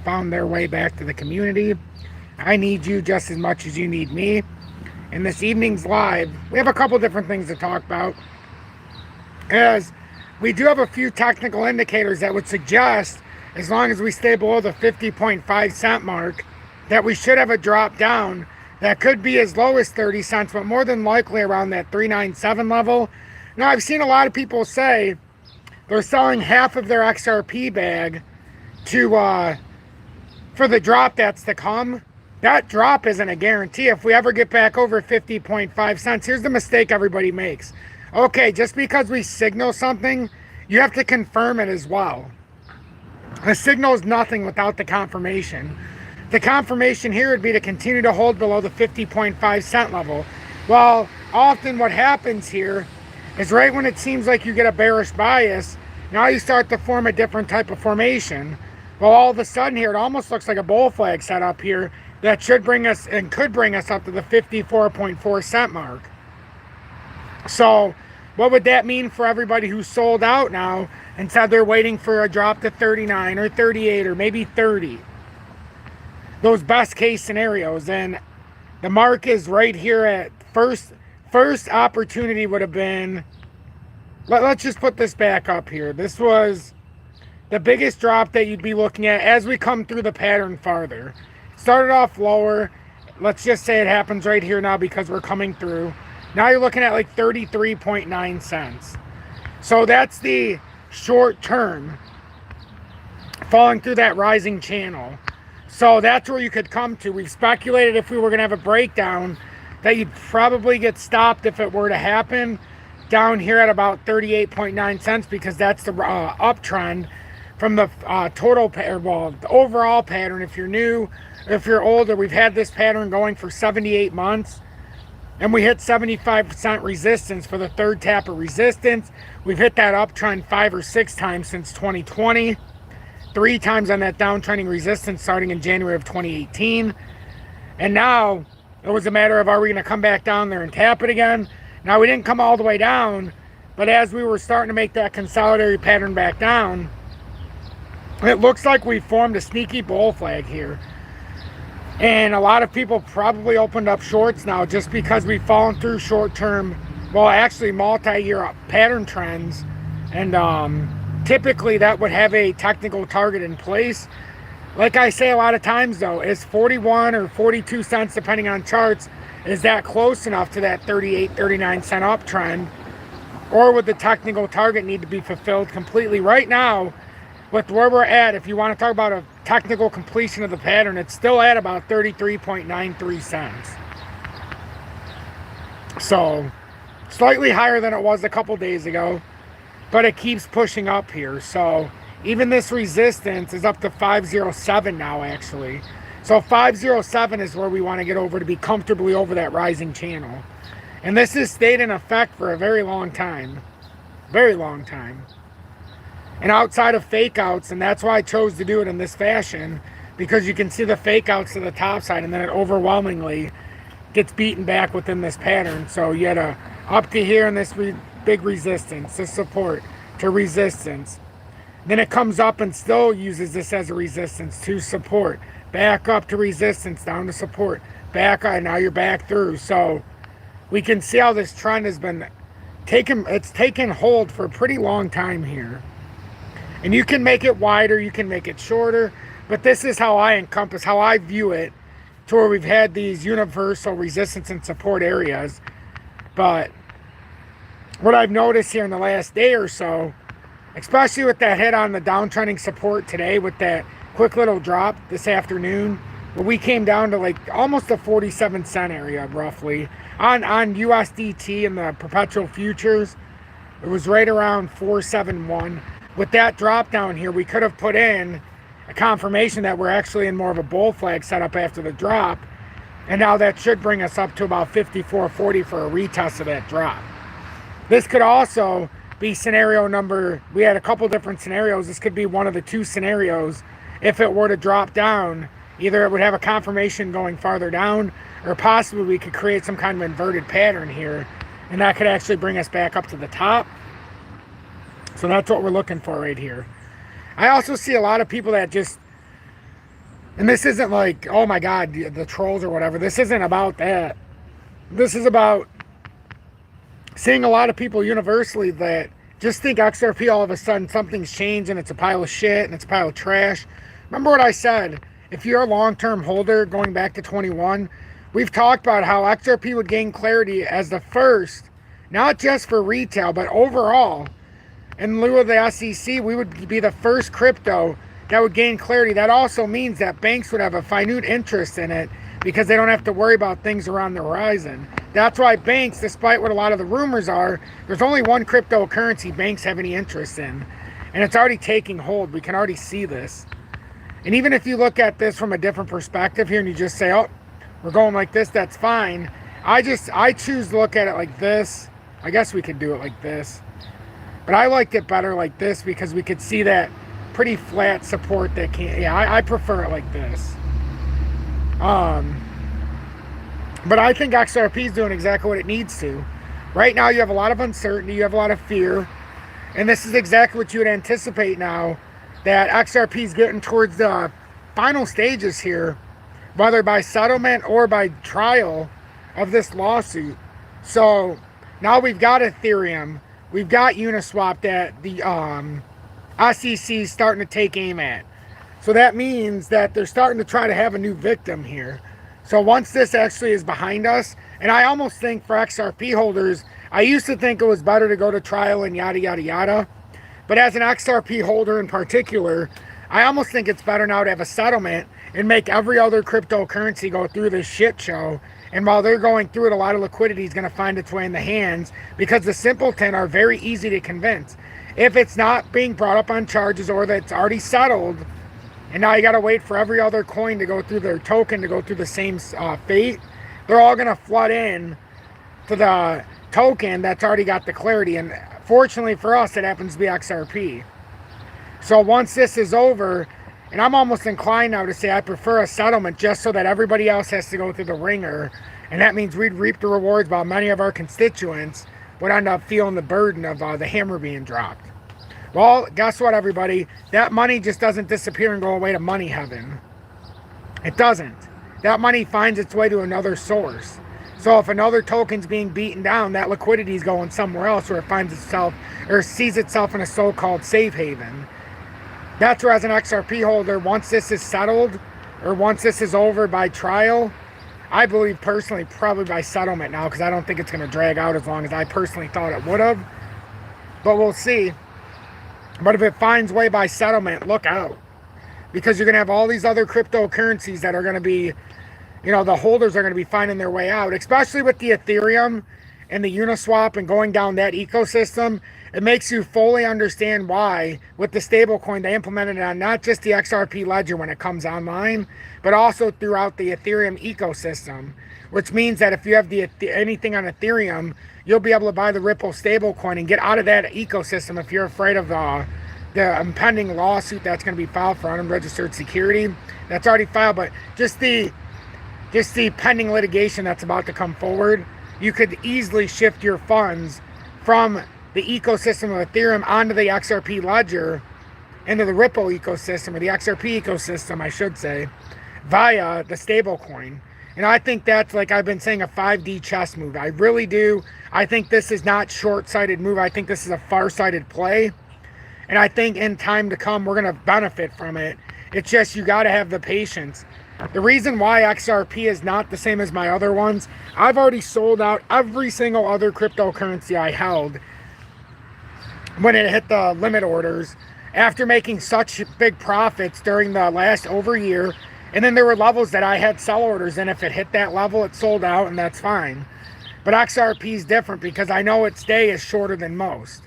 found their way back to the community. I need you just as much as you need me. In this evening's live, we have a couple different things to talk about, as we do have a few technical indicators that would suggest, as long as we stay below the 50.5 cent mark, that we should have a drop down that could be as low as 30 cents, but more than likely around that 397 level. Now, I've seen a lot of people say they're selling half of their XRP bag to for the drop that's to come. That drop isn't a guarantee. If we ever get back over 50.5 cents, here's the mistake everybody makes. Okay, just because we signal something, you have to confirm it as well. A signal is nothing without the confirmation. The confirmation here would be to continue to hold below the 50.5 cent level. Well, often what happens here is right when it seems like you get a bearish bias, now you start to form a different type of formation. Well, all of a sudden here, it almost looks like a bull flag setup here that should bring us and could bring us up to the 54.4 cent mark. So what would that mean for everybody who's sold out now and said they're waiting for a drop to 39 or 38 or maybe 30? Those best case scenarios. And the mark is right here at first opportunity would have been, let's just put this back up here. This was the biggest drop that you'd be looking at as we come through the pattern farther. Started off lower. Let's just say it happens right here now because we're coming through. Now you're looking at like 33.9 cents. So that's the short term falling through that rising channel. So that's where you could come to. We've speculated if we were going to have a breakdown that you'd probably get stopped if it were to happen down here at about 38.9 cents, because that's the uptrend from the total, well, the overall pattern. If you're new, if you're older, we've had this pattern going for 78 months, and we hit 75% resistance for the third tap of resistance. We've hit that uptrend 5 or 6 times since 2020, 3 times on that downtrending resistance starting in January of 2018, and now it was a matter of, are we going to come back down there and tap it again? Now, we didn't come all the way down, but as we were starting to make that consolidatory pattern back down, it looks like we formed a sneaky bull flag here. And a lot of people probably opened up shorts now just because we've fallen through short-term, well, actually multi-year pattern trends. And typically that would have a technical target in place. Like I say a lot of times though, is 41 or 42 cents, depending on charts, is that close enough to that 38, 39 cent uptrend? Or would the technical target need to be fulfilled completely? Right now, with where we're at, if you want to talk about a technical completion of the pattern, it's still at about 33.93 cents. So, slightly higher than it was a couple days ago, but it keeps pushing up here. So, even this resistance is up to 507 now, actually. So 507 is where we want to get over to be comfortably over that rising channel. And this has stayed in effect for a very long time. Very long time. And outside of fake outs, and that's why I chose to do it in this fashion, because you can see the fake outs to the top side, and then it overwhelmingly gets beaten back within this pattern. So you had a up to here in this big resistance, to support, to resistance. Then it comes up and still uses this as a resistance to support. Back up to resistance, down to support. Back up, now you're back through. So we can see how this trend has been taken hold for a pretty long time here. And you can make it wider, you can make it shorter, but this is how I encompass, how I view it, to where we've had these universal resistance and support areas. But what I've noticed here in the last day or so, especially with that hit on the downtrending support today, with that quick little drop this afternoon, where we came down to like almost a 47 cent area roughly on USDT and the perpetual futures. It was right around 471. With that drop down here, we could have put in a confirmation that we're actually in more of a bull flag setup after the drop, and now that should bring us up to about 54.40 for a retest of that drop. This could also be scenario number, we had a couple different scenarios. This could be one of the 2 scenarios. If it were to drop down, either it would have a confirmation going farther down, or possibly we could create some kind of inverted pattern here, and that could actually bring us back up to the top. So that's what we're looking for right here. I also see a lot of people that just And this isn't like, oh my God, the trolls or whatever. This isn't about that. This is about seeing a lot of people universally that just think XRP all of a sudden something's changed and it's a pile of shit and it's a pile of trash. Remember what I said? If you're a long-term holder going back to 21, we've talked about how XRP would gain clarity as the first, not just for retail, but overall. In lieu of the SEC, we would be the first crypto that would gain clarity. That also means that banks would have a finite interest in it because they don't have to worry about things around the horizon. That's why banks, despite what a lot of the rumors are, there's only one cryptocurrency banks have any interest in. And it's already taking hold. We can already see this. And even if you look at this from a different perspective here and you just say, oh, we're going like this, that's fine. I choose to look at it like this. I guess we could do it like this. But I liked it better like this because we could see that pretty flat support that can't, yeah, I prefer it like this. But I think XRP is doing exactly what it needs to. Right now you have a lot of uncertainty, you have a lot of fear, and this is exactly what you would anticipate now, that XRP is getting towards the final stages here, whether by settlement or by trial of this lawsuit. So now we've got Ethereum, we've got Uniswap that the SEC is starting to take aim at. So that means that they're starting to try to have a new victim here. So once this actually is behind us, and I almost think for XRP holders, I used to think it was better to go to trial and yada, yada, yada. But as an XRP holder in particular, I almost think it's better now to have a settlement and make every other cryptocurrency go through this shit show. And while they're going through it, a lot of liquidity is going to find its way in the hands because the simpleton are very easy to convince. If it's not being brought up on charges or that it's already settled, and now you got to wait for every other coin to go through their token to go through the same fate, they're all going to flood in to the token that's already got the clarity. And fortunately for us, it happens to be XRP. So once this is over, and I'm almost inclined now to say I prefer a settlement just so that everybody else has to go through the ringer. And that means we'd reap the rewards while many of our constituents would end up feeling the burden of the hammer being dropped. Well, guess what, everybody? That money just doesn't disappear and go away to money heaven. It doesn't. That money finds its way to another source. So if another token's being beaten down, that liquidity is going somewhere else where it finds itself or sees itself in a so-called safe haven. That's where, as an XRP holder, once this is settled or once this is over by trial, I believe personally probably by settlement now, because I don't think it's going to drag out as long as I personally thought it would have. But we'll see. But if it finds way by settlement, look out. Because you're going to have all these other cryptocurrencies that are going to be, you know, the holders are going to be finding their way out. Especially with the Ethereum and the Uniswap and going down that ecosystem. It makes you fully understand why, with the stablecoin, they implemented it on not just the XRP ledger when it comes online, but also throughout the Ethereum ecosystem. Which means that if you have anything on Ethereum, you'll be able to buy the Ripple stablecoin and get out of that ecosystem if you're afraid of the impending lawsuit that's going to be filed for unregistered security. That's already filed, but just the pending litigation that's about to come forward, you could easily shift your funds from the ecosystem of Ethereum onto the XRP ledger, into the Ripple ecosystem, or the XRP ecosystem, I should say, via the stablecoin. And I think that's, like I've been saying, a 5D chess move. I really do. I think this is not short-sighted move. I think this is a far-sighted play. And I think in time to come, we're going to benefit from it. It's just you got to have the patience. The reason why XRP is not the same as my other ones, I've already sold out every single other cryptocurrency I held when it hit the limit orders after making such big profits during the last over year. And then there were levels that I had sell orders, and if it hit that level, it sold out, and that's fine. But XRP is different because I know its day is shorter than most.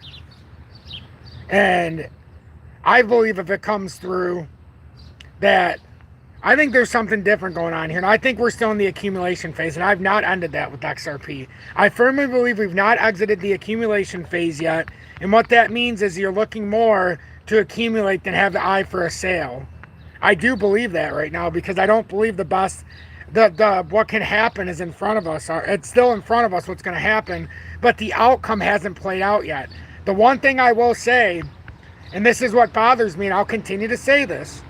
And I believe if it comes through that, I think there's something different going on here. And I think we're still in the accumulation phase, and I've not ended that with XRP. I firmly believe we've not exited the accumulation phase yet. And what that means is you're looking more to accumulate than have the eye for a sale. I do believe that right now because I don't believe the best, what can happen is in front of us. It's still in front of us what's going to happen, but the outcome hasn't played out yet. The one thing I will say, and this is what bothers me, and I'll continue to say this,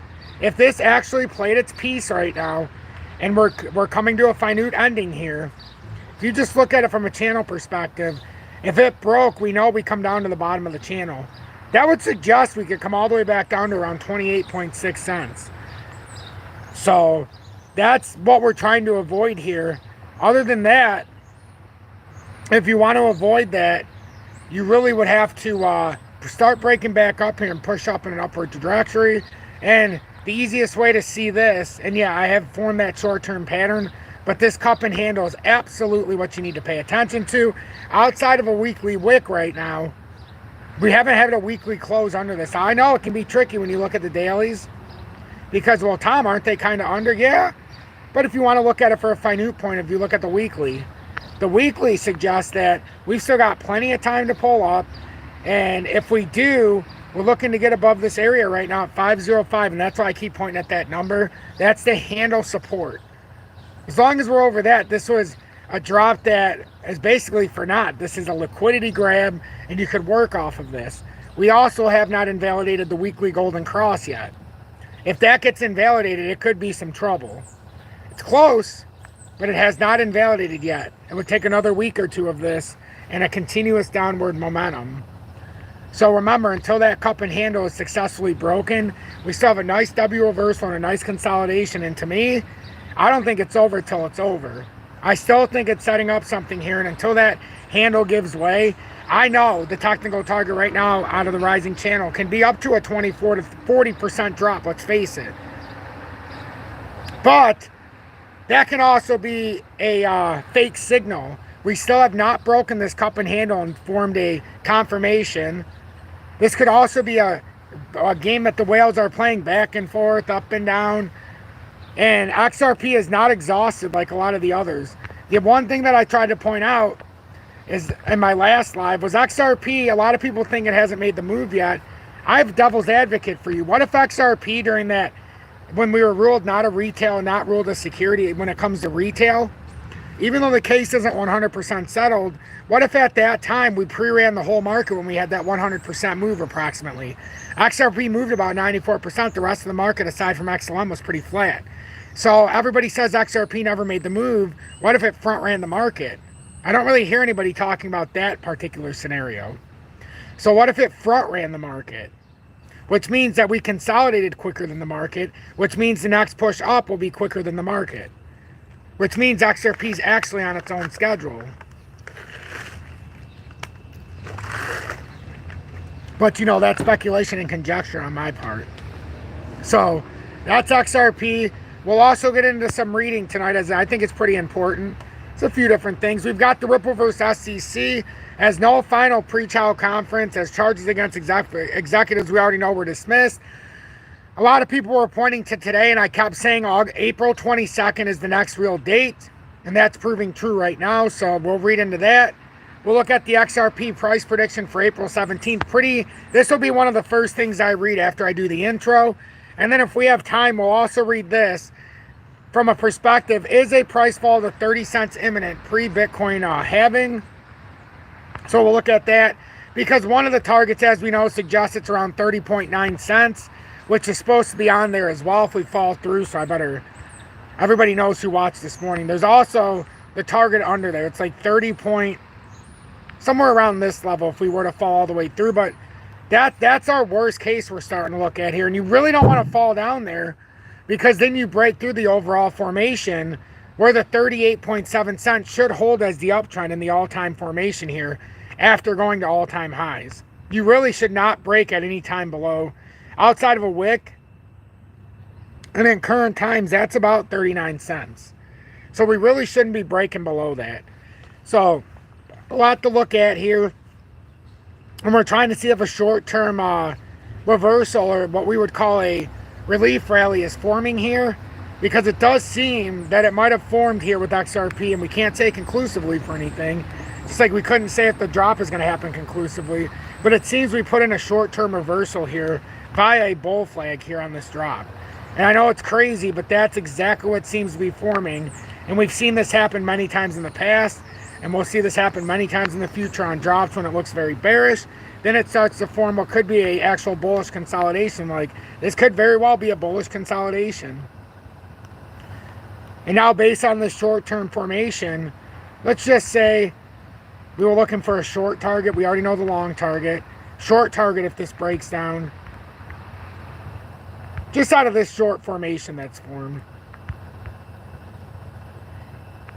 if this actually played its piece right now, and we're coming to a finite ending here, if you just look at it from a channel perspective, if it broke, we know we come down to the bottom of the channel. That would suggest we could come all the way back down to around 28.6 cents. So that's what we're trying to avoid here. Other than that, if you want to avoid that, you really would have to start breaking back up here and push up in an upward trajectory. And the easiest way to see this, and yeah, I have formed that short-term pattern, but this cup and handle is absolutely what you need to pay attention to. Outside of a weekly wick right now, we haven't had a weekly close under this. I know it can be tricky when you look at the dailies because, well, Tom, aren't they kind of under? Yeah, but if you want to look at it for a finite point of view, look at the weekly suggests that we've still got plenty of time to pull up, and if we do, we're looking to get above this area right now at 505, and that's why I keep pointing at that number. That's the handle support. As long as we're over that, this was a drop that is basically for naught. This is a liquidity grab, and you could work off of this. We also have not invalidated the weekly golden cross yet. If that gets invalidated, it could be some trouble. It's close, but it has not invalidated yet. It would take another week or two of this and a continuous downward momentum. So remember, until that cup and handle is successfully broken, we still have a nice W reversal and a nice consolidation. And to me, I don't think it's over till it's over. I still think it's setting up something here, and until that handle gives way, I know the technical target right now out of the rising channel can be up to a 24 to 40% drop, let's face it. But that can also be a fake signal. We still have not broken this cup and handle and formed a confirmation. This could also be a game that the whales are playing back and forth, up and down. And XRP is not exhausted like a lot of the others. The one thing that I tried to point out is in my last live was XRP. A lot of people think it hasn't made the move yet. I have devil's advocate for you. What if XRP during that, when we were ruled not a retail and not ruled a security when it comes to retail, even though the case isn't 100% settled, what if at that time we pre-ran the whole market when we had that 100% move approximately? XRP moved about 94%. The rest of the market, aside from XLM, was pretty flat. So everybody says XRP never made the move. What if it front ran the market? I don't really hear anybody talking about that particular scenario. So what if it front ran the market? Which means that we consolidated quicker than the market, which means the next push up will be quicker than the market, which means XRP is actually on its own schedule. But you know, that's speculation and conjecture on my part. So that's XRP. We'll also get into some reading tonight, as I think it's pretty important. It's a few different things. We've got the Ripple versus SEC as no final pre-trial conference, as charges against executives we already know were dismissed. A lot of people were pointing to today, and I kept saying April 22nd is the next real date, and that's proving true right now, so we'll read into that. We'll look at the XRP price prediction for April 17th. This will be one of the first things I read after I do the intro. And then if we have time, we'll also read this from a perspective, is a price fall to 30 cents imminent pre-Bitcoin halving? So we'll look at that, because one of the targets, as we know, suggests it's around 30.9 cents, which is supposed to be on there as well if we fall through. So everybody knows who watched this morning. There's also the target under there. It's like 30 point, somewhere around this level if we were to fall all the way through. But that's our worst case we're starting to look at here. And you really don't want to fall down there, because then you break through the overall formation where the 38.7 cents should hold as the uptrend in the all-time formation here after going to all-time highs. You really should not break at any time below, outside of a wick. And in current times, that's about 39 cents. So we really shouldn't be breaking below that. So a lot to look at here. And we're trying to see if a short-term reversal, or what we would call a relief rally, is forming here, because it does seem that it might have formed here with XRP, and we can't say conclusively for anything. Just like we couldn't say if the drop is going to happen conclusively, but it seems we put in a short-term reversal here via a bull flag here on this drop. And I know it's crazy, but that's exactly what seems to be forming, and we've seen this happen many times in the past, and we'll see this happen many times in the future on drops when it looks very bearish. then it starts to form what could be a actual bullish consolidation. Like, this could very well be a bullish consolidation. And now, based on this short-term formation, let's just say we were looking for a short target. We already know the long target. Short target if this breaks down. Just out of this short formation that's formed.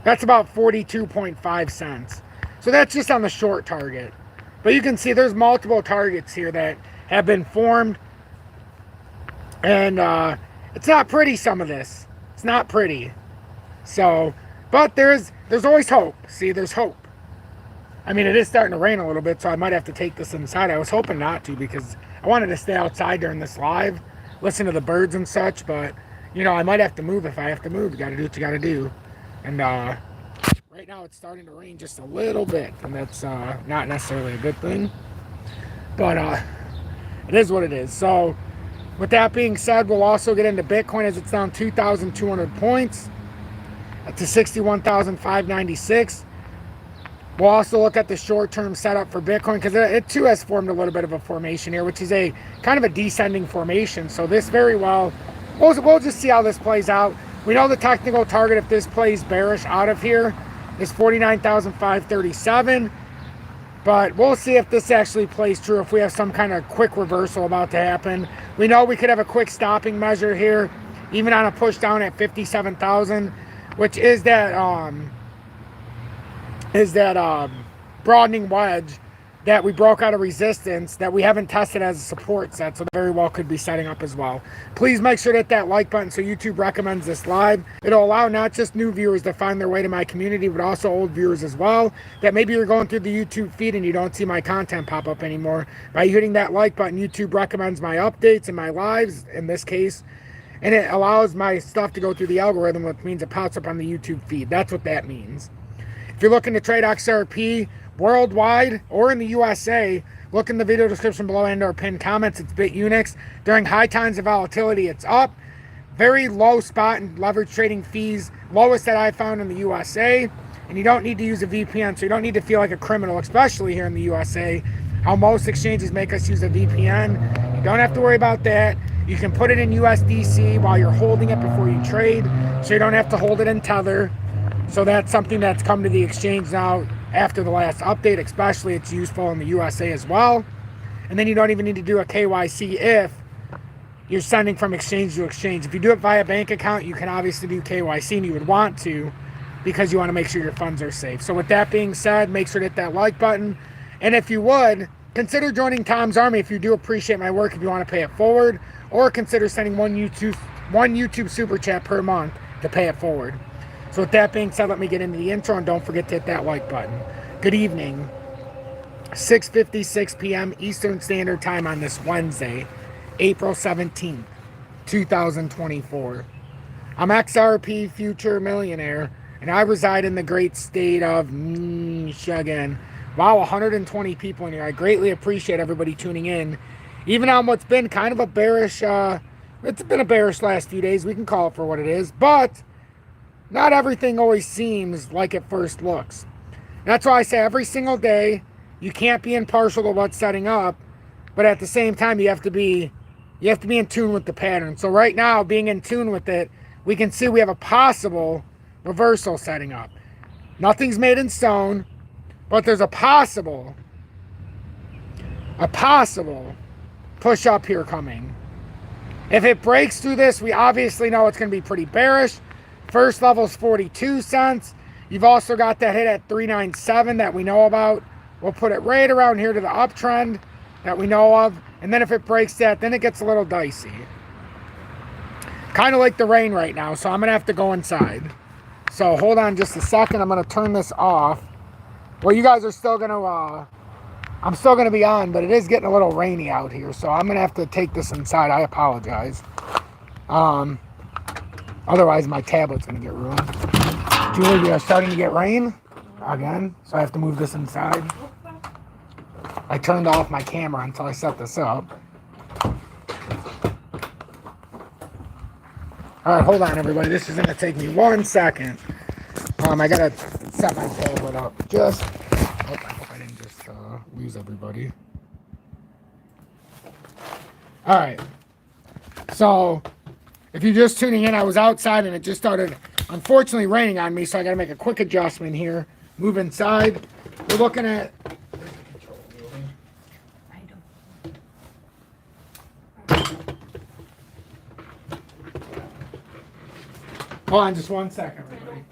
That's about 42.5 cents. So that's just on the short target. But you can see there's multiple targets here that have been formed. And it's not pretty, some of this. It's not pretty. So, but there's always hope. See, there's hope. I mean, it is starting to rain a little bit, so I might have to take this inside. I was hoping not to because I wanted to stay outside during this live, listen to the birds and such, but, you know, I might have to move if I have to move. You got to do what you got to do. And right now it's starting to rain just a little bit, and that's not necessarily a good thing. But it is what it is. So, with that being said, we'll also get into Bitcoin as it's down 2,200 points to 61,596. We'll also look at the short-term setup for Bitcoin because it too has formed a little bit of a formation here, which is a kind of a descending formation. So this very well, we'll just see how this plays out. We know the technical target if this plays bearish out of here is 49,537. But we'll see if this actually plays true, if we have some kind of quick reversal about to happen. We know we could have a quick stopping measure here, even on a push down at 57,000, which is that broadening wedge that we broke out of resistance that we haven't tested as a support set, so very well could be setting up as well. Please make sure to hit that like button so YouTube recommends this live. It'll allow not just new viewers to find their way to my community, but also old viewers as well, that maybe you're going through the YouTube feed and you don't see my content pop up anymore. By hitting that like button, YouTube recommends my updates and my lives in this case, and it allows my stuff to go through the algorithm, which means it pops up on the YouTube feed. That's what that means. If you're looking to trade XRP worldwide or in the USA, look in the video description below and or pinned comments. It's BITUNIX. During high times of volatility, it's up. Very low spot and leverage trading fees, lowest that I found in the USA. And you don't need to use a VPN, so you don't need to feel like a criminal, especially here in the USA, how most exchanges make us use a VPN. You don't have to worry about that. You can put it in USDC while you're holding it before you trade, so you don't have to hold it in Tether. So that's something that's come to the exchange now after the last update, especially it's useful in the USA as well. And then you don't even need to do a KYC if you're sending from exchange to exchange. If you do it via bank account, you can obviously do KYC, and you would want to because you want to make sure your funds are safe. So with that being said, make sure to hit that like button. And if you would, consider joining Tom's Army if you do appreciate my work, if you want to pay it forward, or consider sending one YouTube super chat per month to pay it forward. So with that being said, let me get into the intro, and don't forget to hit that like button. Good evening. 6:56 p.m. Eastern Standard Time on this Wednesday, April 17th, 2024. I'm XRP Future Millionaire, and I reside in the great state of Michigan. Wow, 120 people in here. I greatly appreciate everybody tuning in. Even on what's been kind of a bearish, it's been a bearish last few days. We can call it for what it is, but not everything always seems like it first looks. That's why I say every single day, you can't be impartial to what's setting up, but at the same time, you have to be in tune with the pattern. So right now, being in tune with it, we can see we have a possible reversal setting up. Nothing's made in stone, but there's a possible push up here coming. If it breaks through this, we obviously know it's going to be pretty bearish. First level is 42 cents. You've also got that hit at 397 that we know about. We'll put it right around here to the uptrend that we know of. And then if it breaks that, then it gets a little dicey. Kind of like the rain right now, so I'm going to have to go inside. So hold on just a second. I'm going to turn this off. Well, you guys are still going to... I'm still going to be on, but it is getting a little rainy out here, so I'm going to have to take this inside. I apologize. Otherwise, my tablet's going to get ruined. Julie, we are starting to get rain again, so I have to move this inside. I turned off my camera until I set this up. All right, hold on, everybody. This is going to take me 1 second. I got to set my tablet up. I hope I didn't just lose everybody. All right. So, if you're just tuning in, I was outside and it just started, unfortunately, raining on me, so I got to make a quick adjustment here. Move inside. We're looking at. Hold on just one second, everybody.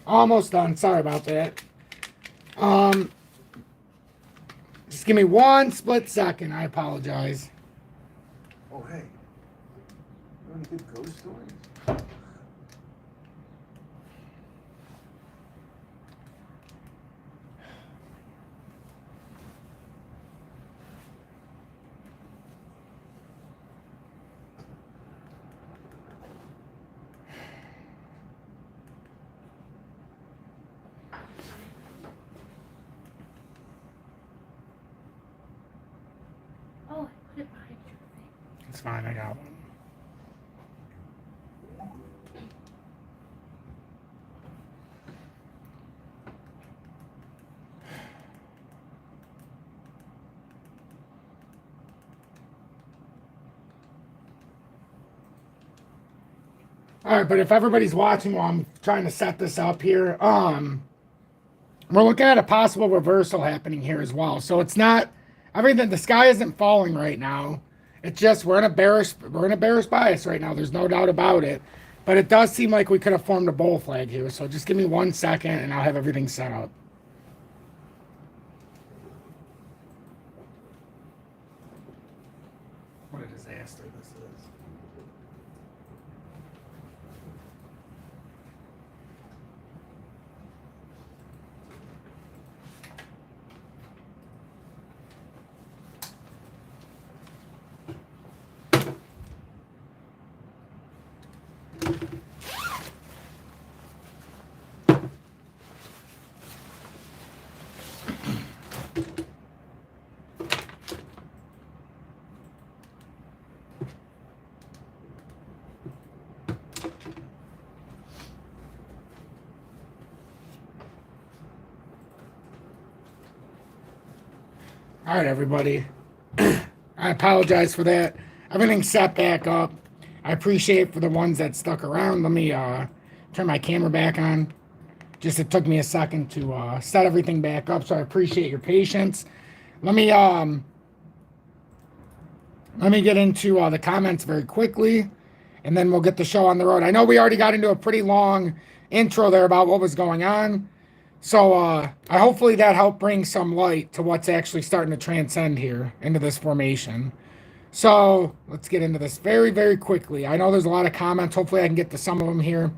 Almost done. Sorry about that. Just give me one split second. I apologize. Oh, hey. You want any good ghost stories? Oh, I put it behind your thing. It's fine. I got one. All right, but if everybody's watching while I'm trying to set this up here, we're looking at a possible reversal happening here as well. So it's not everything. The sky isn't falling right now. It's just we're in a bearish bias right now. There's no doubt about it. But it does seem like we could have formed a bull flag here. So just give me 1 second and I'll have everything set up. What a disaster this is. All right, everybody. I apologize for that. Everything's set back up. I appreciate for the ones that stuck around. Let me turn my camera back on. Just it took me a second to set everything back up, so I appreciate your patience. Let me get into the comments very quickly, and then we'll get the show on the road. I know we already got into a pretty long intro there about what was going on. So I hopefully that helped bring some light to what's actually starting to transcend here into this formation. So let's get into this very, very quickly. I know there's a lot of comments. Hopefully I can get to some of them here.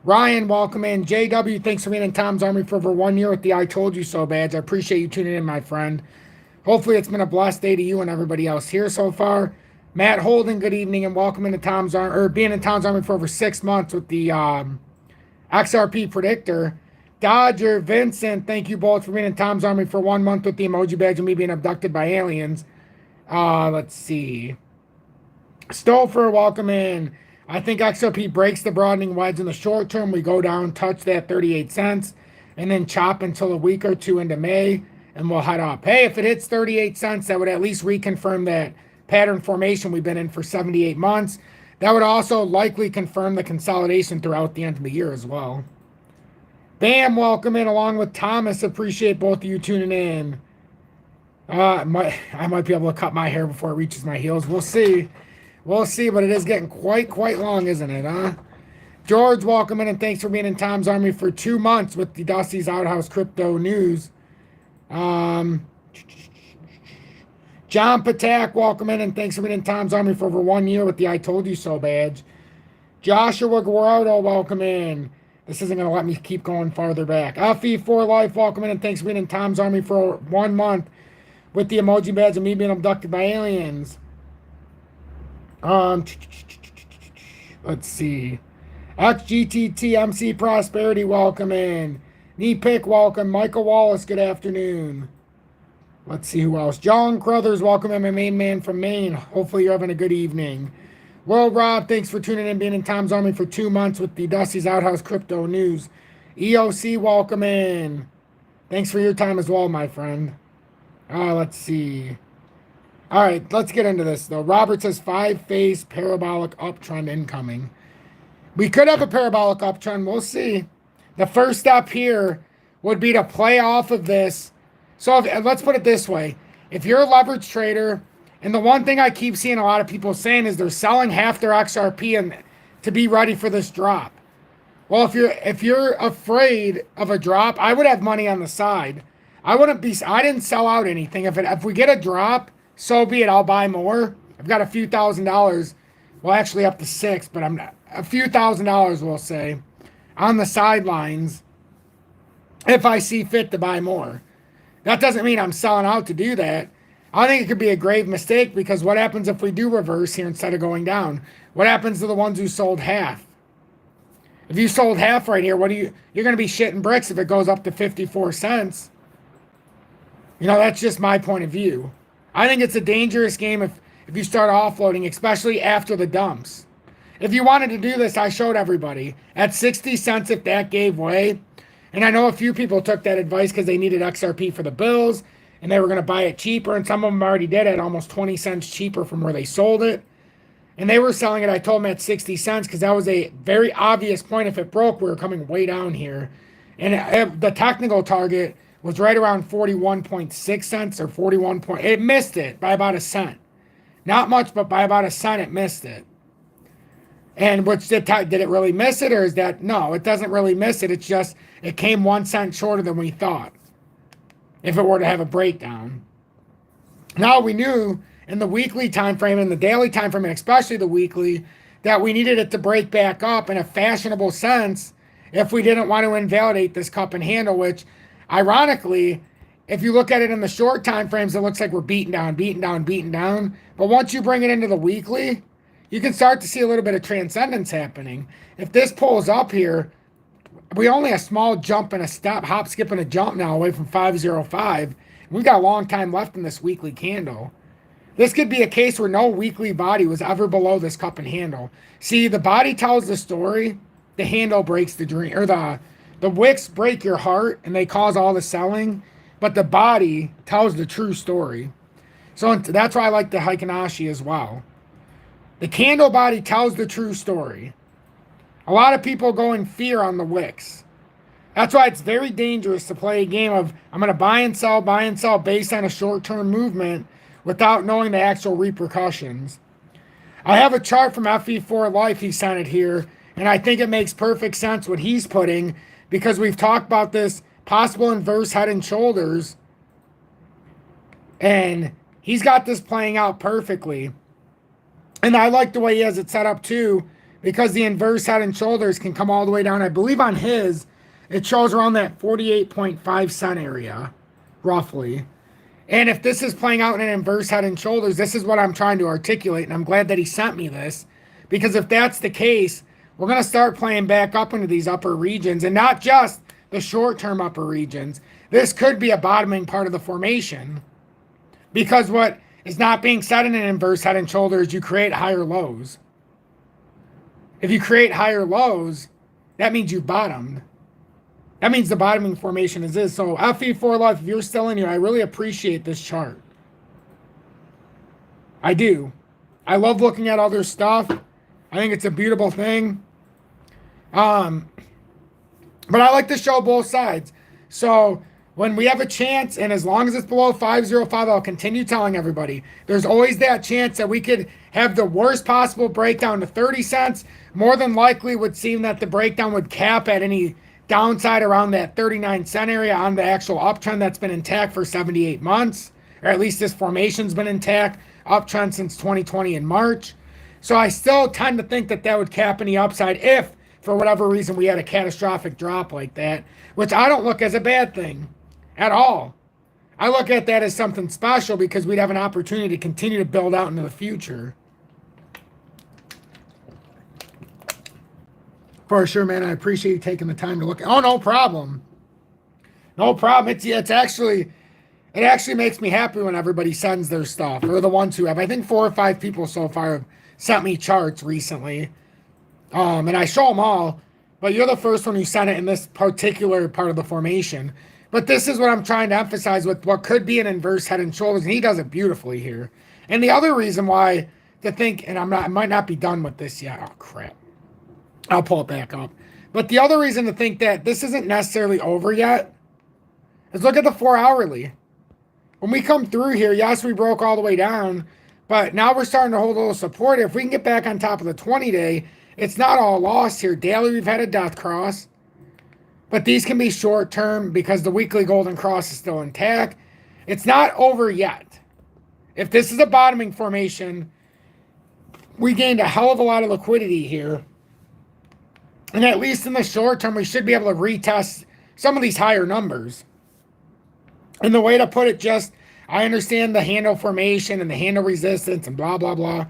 Ryan, welcome in. JW, thanks for being in Tom's Army for over 1 year with the I Told You So badge. I appreciate you tuning in, my friend. Hopefully it's been a blessed day to you and everybody else here so far. Matt Holden, good evening and welcome into Tom's Army, or being in Tom's Army for over 6 months with the XRP predictor. Dodger, Vincent, thank you both for being in Tom's Army for 1 month with the emoji badge and me being abducted by aliens. Let's see. Stouffer, welcome in. I think XRP breaks the broadening wedge in the short term. We go down, touch that 38 cents, and then chop until a week or two into May, and we'll head up. Hey, if it hits 38 cents, that would at least reconfirm that pattern formation we've been in for 78 months. That would also likely confirm the consolidation throughout the end of the year as well. Bam, welcome in along with Thomas. Appreciate both of you tuning in. I might be able to cut my hair before it reaches my heels. We'll see. We'll see, but it is getting quite long, isn't it, huh? George, welcome in, and thanks for being in Tom's Army for 2 months with the Dusty's Outhouse Crypto News. John Patak, welcome in, and thanks for being in Tom's Army for over 1 year with the I Told You So badge. Joshua Guardo, welcome in. This isn't going to let me keep going farther back. Alfie for Life, welcome in, and thanks for being in Tom's Army for 1 month with the emoji badge and me being abducted by aliens. Um, let's see. XGTTMC Prosperity, welcome in. Knee Pick, welcome. Michael Wallace, good afternoon. Let's see who else. John Crothers, welcome in, my main man from Maine. Hopefully you're having a good evening. Well, Rob, thanks for tuning in, being in Tom's Army for 2 months with the Dusty's Outhouse Crypto News. EOC, welcome in. Thanks for your time as well, my friend. Let's see. All right, let's get into this, though. Robert says 5-phase parabolic uptrend incoming. We could have a parabolic uptrend. We'll see. The first step here would be to play off of this. So let's put it this way. If you're a leverage trader, and the one thing I keep seeing a lot of people saying is they're selling half their XRP and to be ready for this drop. Well, if you're afraid of a drop, I would have money on the side. I didn't sell out anything. If we get a drop, so be it. I'll buy more. I've got a few $1,000s. Well, actually up to $6, but I'm not. A few $1,000s, we'll say, on the sidelines if I see fit to buy more. That doesn't mean I'm selling out to do that. I think it could be a grave mistake, because what happens if we do reverse here instead of going down? What happens to the ones who sold half? If you sold half right here, you're going to be shitting bricks if it goes up to 54 cents. You know, that's just my point of view. I think it's a dangerous game if you start offloading, especially after the dumps. If you wanted to do this, I showed everybody. At 60 cents, if that gave way, and I know a few people took that advice because they needed XRP for the bills, and they were going to buy it cheaper, and some of them already did it almost 20 cents cheaper from where they sold it. And they were selling it, I told them, at 60 cents because that was a very obvious point. If it broke, we were coming way down here. And the technical target was right around 41.6 cents or 41 point. It missed it by about a cent. Not much, but by about a cent, it missed it. And which did it really miss it, or is that, no, it doesn't really miss it. It's just, it came 1 cent shorter than we thought if it were to have a breakdown. Now we knew in the weekly time frame and the daily time frame, and especially the weekly, that we needed it to break back up in a fashionable sense if we didn't want to invalidate this cup and handle, which ironically, if you look at it in the short time frames, it looks like we're beaten down. But once you bring it into the weekly, you can start to see a little bit of transcendence happening. If this pulls up here, we only a small jump and a step, hop, skip, and a jump now away from 505. We've got a long time left in this weekly candle. This could be a case where no weekly body was ever below this cup and handle. See, the body tells the story, the handle breaks the dream, or the wicks break your heart and they cause all the selling, but the body tells the true story. So that's why I like the Heikinashi as well. The candle body tells the true story. A lot of people go in fear on the wicks. That's why it's very dangerous to play a game of, I'm going to buy and sell based on a short-term movement without knowing the actual repercussions. I have a chart from FE4 Life, he sent it here, and I think it makes perfect sense what he's putting, because we've talked about this possible inverse head and shoulders, and he's got this playing out perfectly. And I like the way he has it set up too, because the inverse head and shoulders can come all the way down. I believe on his, it shows around that 48.5 cent area, roughly. And if this is playing out in an inverse head and shoulders, this is what I'm trying to articulate, and I'm glad that he sent me this, because if that's the case, we're going to start playing back up into these upper regions, and not just the short-term upper regions. This could be a bottoming part of the formation, because what is not being said in an inverse head and shoulders, you create higher lows. If you create higher lows, that means you've bottomed. That means the bottoming formation is this. So FE4 Life, if you're still in here, I really appreciate this chart. I do. I love looking at other stuff. I think it's a beautiful thing. But I like to show both sides. So when we have a chance, and as long as it's below 505, I'll continue telling everybody, there's always that chance that we could have the worst possible breakdown to 30 cents. More than likely would seem that the breakdown would cap at any downside around that 39 cent area on the actual uptrend that's been intact for 78 months, or at least this formation's been intact, uptrend since 2020 in March. So I still tend to think that that would cap any upside if, for whatever reason, we had a catastrophic drop like that, which I don't look as a bad thing at all. I look at that as something special, because we'd have an opportunity to continue to build out into the future. For sure, man. I appreciate you taking the time to look. Oh, no problem. No problem. It's actually, it actually makes me happy when everybody sends their stuff, or the ones who have. I think 4 or 5 people so far have sent me charts recently. And I show them all, but you're the first one who sent it in this particular part of the formation. But this is what I'm trying to emphasize with what could be an inverse head and shoulders, and he does it beautifully here. And the other reason why to think, and I might not be done with this yet. Oh, crap. I'll pull it back up. But the other reason to think that this isn't necessarily over yet is look at the 4 hourly. When we come through here, yes, we broke all the way down, but now we're starting to hold a little support. If we can get back on top of the 20-day, it's not all lost here. Daily, we've had a death cross, but these can be short term because the weekly golden cross is still intact. It's not over yet. If this is a bottoming formation, we gained a hell of a lot of liquidity here. And at least in the short term, we should be able to retest some of these higher numbers. And the way to put it, just, I understand the handle formation and the handle resistance and blah, blah, blah.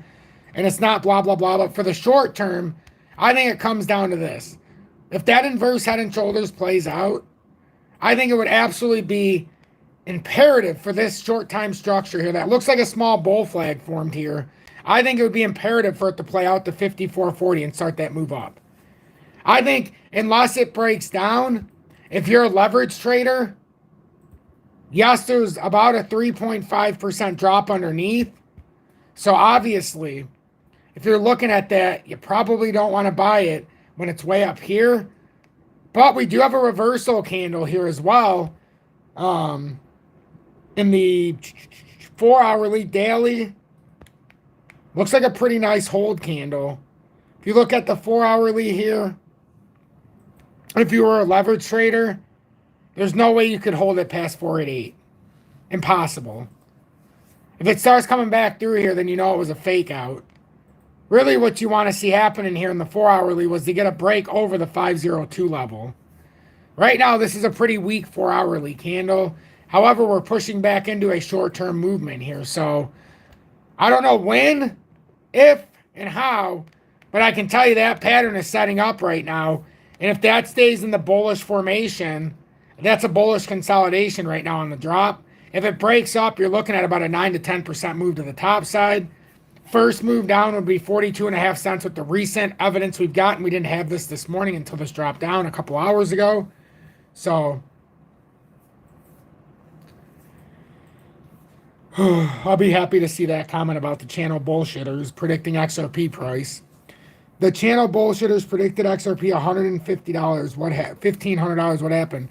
And it's not blah, blah, blah. But for the short term, I think it comes down to this. If that inverse head and shoulders plays out, I think it would absolutely be imperative for this short time structure here that looks like a small bull flag formed here. I think it would be imperative for it to play out to 54.40 and start that move up. I think unless it breaks down, if you're a leverage trader, yes, there's about a 3.5% drop underneath. So obviously, if you're looking at that, you probably don't want to buy it when it's way up here. But we do have a reversal candle here as well. In the 4 hourly daily, looks like a pretty nice hold candle. If you look at the 4 hourly here, if you were a leverage trader, there's no way you could hold it past 488. Impossible. If it starts coming back through here, then you know it was a fake out. Really what you want to see happening here in the 4 hourly was to get a break over the 502 level. Right now, this is a pretty weak 4 hourly candle. However, we're pushing back into a short-term movement here. So I don't know when, if, and how, but I can tell you that pattern is setting up right now. And if that stays in the bullish formation, that's a bullish consolidation right now on the drop. If it breaks up, you're looking at about a 9 to 10% move to the top side. First move down would be 42.5 cents with the recent evidence we've gotten. We didn't have this morning until this dropped down a couple hours ago. So I'll be happy to see that comment about the channel bullshitters predicting XRP price. The channel bullshitters predicted XRP $150. $1,500. What happened?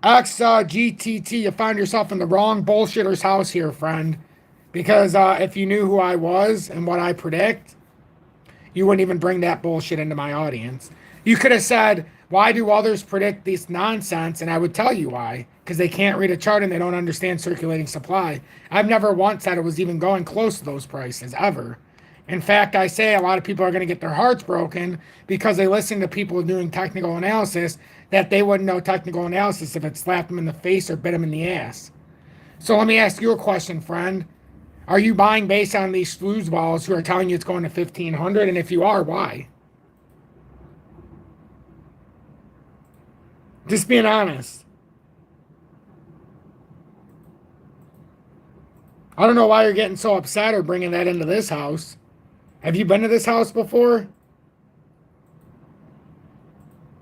GTT, you find yourself in the wrong bullshitter's house here, friend. Because if you knew who I was and what I predict, you wouldn't even bring that bullshit into my audience. You could have said, why do others predict this nonsense? And I would tell you why. Because they can't read a chart and they don't understand circulating supply. I've never once said it was even going close to those prices, ever. In fact, I say a lot of people are going to get their hearts broken because they listen to people doing technical analysis that they wouldn't know technical analysis if it slapped them in the face or bit them in the ass. So let me ask you a question, friend. Are you buying based on these sleazeballs who are telling you it's going to 1,500? And if you are, why? Just being honest. I don't know why you're getting so upset or bringing that into this house. Have you been to this house before?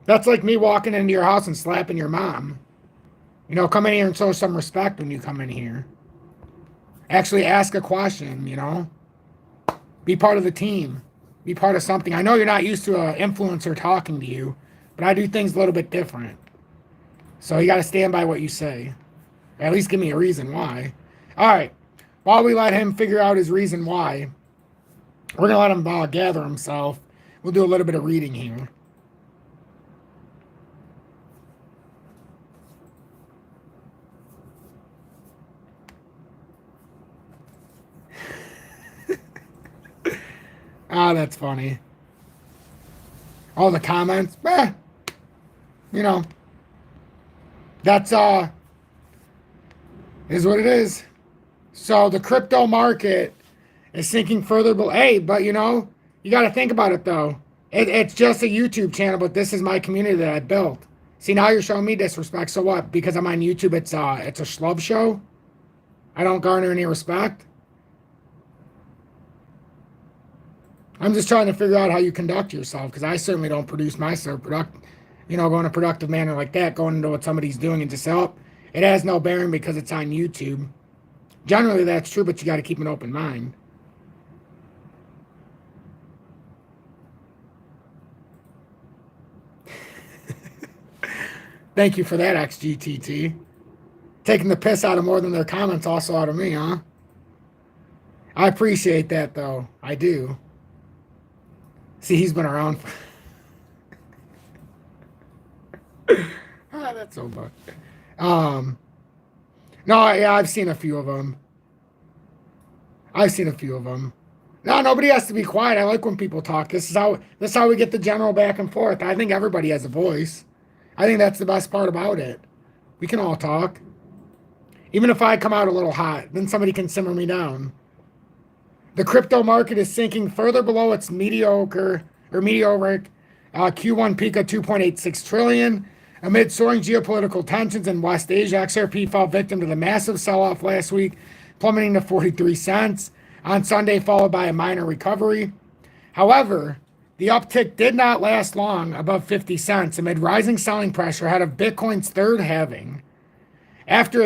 That's like me walking into your house and slapping your mom. You know, come in here and show some respect when you come in here. Actually ask a question, you know. Be part of the team. Be part of something. I know you're not used to an influencer talking to you, but I do things a little bit different. So you got to stand by what you say. Or at least give me a reason why. All right. While we let him figure out his reason why, we're going to let him gather himself. We'll do a little bit of reading here. Ah, that's funny. All the comments, you know, that's is what it is. So the crypto market is sinking further below. Hey, but you know, you got to think about it though. It's just a YouTube channel, but this is my community that I built. See, now you're showing me disrespect. So what? Because I'm on YouTube, it's a schlub show. I don't garner any respect. I'm just trying to figure out how you conduct yourself, because I certainly don't produce myself go in a productive manner like that, going into what somebody's doing and just help. It has no bearing because it's on YouTube. Generally, that's true, but you got to keep an open mind. Thank you for that, XGTT. Taking the piss out of more than their comments, also out of me, huh? I appreciate that, though. I do. See, he's been around. That's so funny. No, yeah, I've seen a few of them. No, nobody has to be quiet. I like when people talk. This is how we get the general back and forth. I think everybody has a voice. I think that's the best part about it. We can all talk. Even if I come out a little hot, then somebody can simmer me down. The crypto market is sinking further below its meteoric Q1 peak of 2.86 trillion. Amid soaring geopolitical tensions in West Asia, XRP fell victim to the massive sell-off last week, plummeting to 43 cents on Sunday, followed by a minor recovery. However, the uptick did not last long above 50 cents amid rising selling pressure ahead of Bitcoin's third halving. After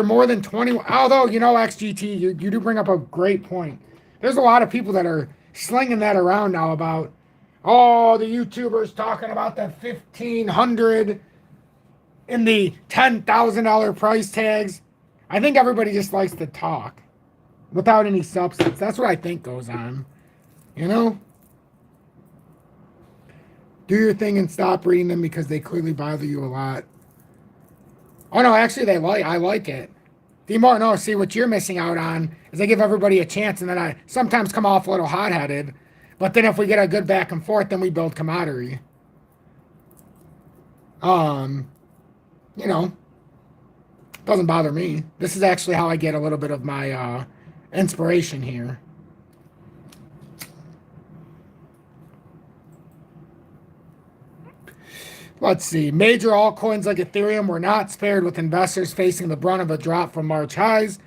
more than 20, although, XGT, you do bring up a great point. There's a lot of people that are slinging that around now about, the YouTubers talking about the 1,500 in the $10,000 price tags. I think everybody just likes to talk without any substance. That's what I think goes on. Do your thing and stop reading them because they clearly bother you a lot. Oh no, actually I like it. See what you're missing out on is I give everybody a chance, and then I sometimes come off a little hot-headed. But then if we get a good back and forth, then we build camaraderie. Doesn't bother me. This is actually how I get a little bit of my inspiration here. Let's see. Major altcoins like Ethereum were not spared, with investors facing the brunt of a drop from March highs.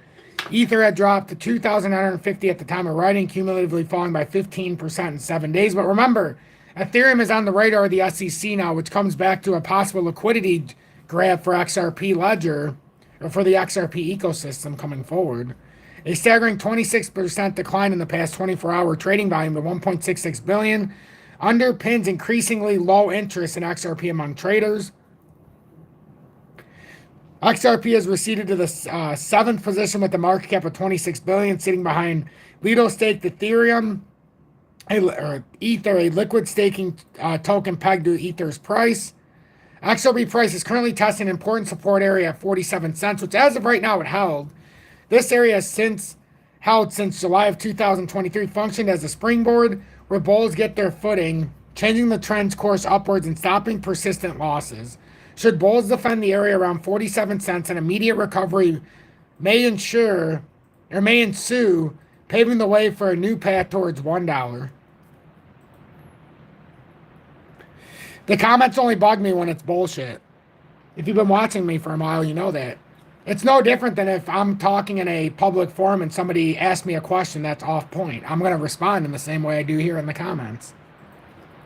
Ether had dropped to 2,950 at the time of writing, cumulatively falling by 15% in 7 days. But remember, Ethereum is on the radar of the SEC now, which comes back to a possible liquidity grab for XRP Ledger, or for the XRP ecosystem coming forward. A staggering 26% decline in the past 24-hour trading volume to 1.66 billion underpins increasingly low interest in XRP among traders. XRP has receded to the 7th position with a market cap of 26 billion, sitting behind Lido-staked Ethereum, Ether, a liquid staking token pegged to Ether's price. XRP price is currently testing an important support area at 47 cents, which as of right now it held. This area has held since July of 2023, functioned as a springboard where bulls get their footing, changing the trend's course upwards and stopping persistent losses. Should bulls defend the area around 47 cents, an immediate recovery may ensue, paving the way for a new path towards $1. The comments only bug me when it's bullshit. If you've been watching me for a while, you know that. It's no different than if I'm talking in a public forum and somebody asks me a question that's off point. I'm going to respond in the same way I do here in the comments.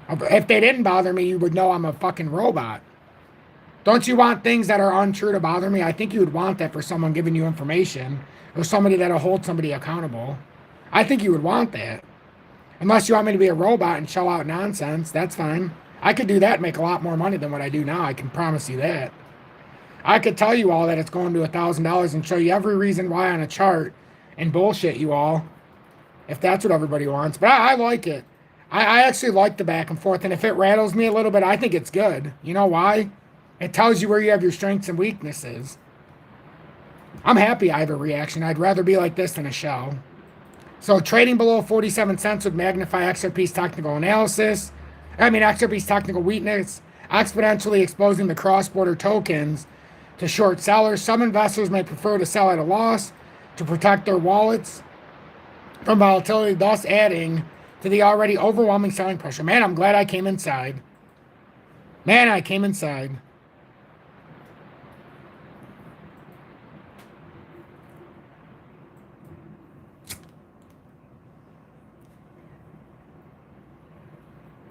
If they didn't bother me, you would know I'm a fucking robot. Don't you want things that are untrue to bother me? I think you would want that for someone giving you information, or somebody that'll hold somebody accountable. I think you would want that. Unless you want me to be a robot and shell out nonsense, that's fine. I could do that and make a lot more money than what I do now. I can promise you that. I could tell you all that it's going to $1,000 and show you every reason why on a chart and bullshit you all, if that's what everybody wants. But I like it. I actually like the back and forth, and if it rattles me a little bit, I think it's good. You know why? It tells you where you have your strengths and weaknesses. I'm happy I have a reaction. I'd rather be like this than a shell. So trading below 47 cents would magnify XRP's technical weakness, exponentially exposing the cross-border tokens to short sellers. Some investors may prefer to sell at a loss to protect their wallets from volatility, thus adding to the already overwhelming selling pressure. Man, I'm glad I came inside. Man, I came inside.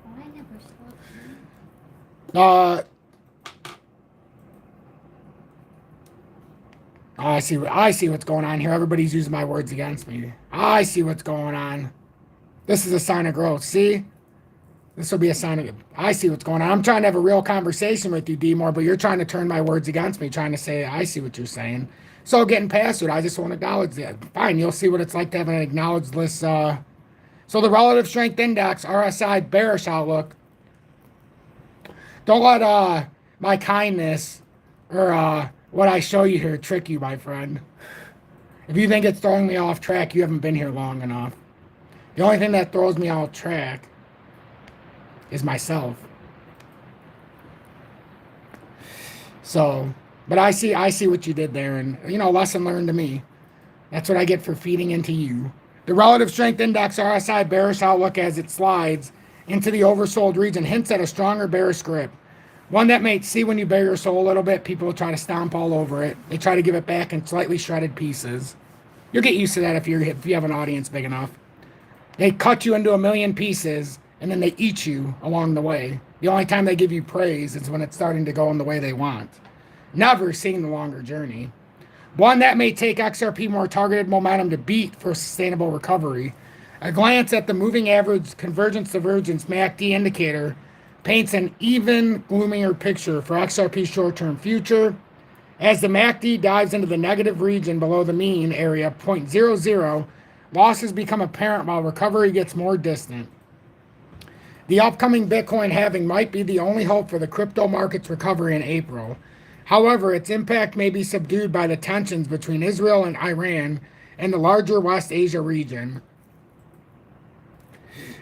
Oh, I never saw that. I see what's going on here. Everybody's using my words against me. I see what's going on. This is a sign of growth. See? This will be a sign of... I see what's going on. I'm trying to have a real conversation with you, D-More, but you're trying to turn my words against me, trying to say, I see what you're saying. So getting past it, I just want to acknowledge that. Fine, you'll see what it's like to have an acknowledged list. So the relative strength index, RSI, bearish outlook. Don't let my kindness or what I show you here trick you, my friend. If you think it's throwing me off track, you haven't been here long enough. The only thing that throws me off track is myself. So, but I see what you did there, and lesson learned to me. That's what I get for feeding into you. The relative strength index RSI bearish outlook as it slides into the oversold region hints at a stronger bearish grip. One that may see when you bare your soul a little bit, people will try to stomp all over it. They try to give it back in slightly shredded pieces. You'll get used to that if you have an audience big enough. They cut you into a million pieces, and then they eat you along the way. The only time they give you praise is when it's starting to go in the way they want. Never seeing the longer journey. One that may take XRP more targeted momentum to beat for sustainable recovery. A glance at the moving average convergence divergence MACD indicator paints an even gloomier picture for XRP's short-term future. As the MACD dives into the negative region below the mean area, 0.00, losses become apparent while recovery gets more distant. The upcoming Bitcoin halving might be the only hope for the crypto market's recovery in April. However, its impact may be subdued by the tensions between Israel and Iran and the larger West Asia region.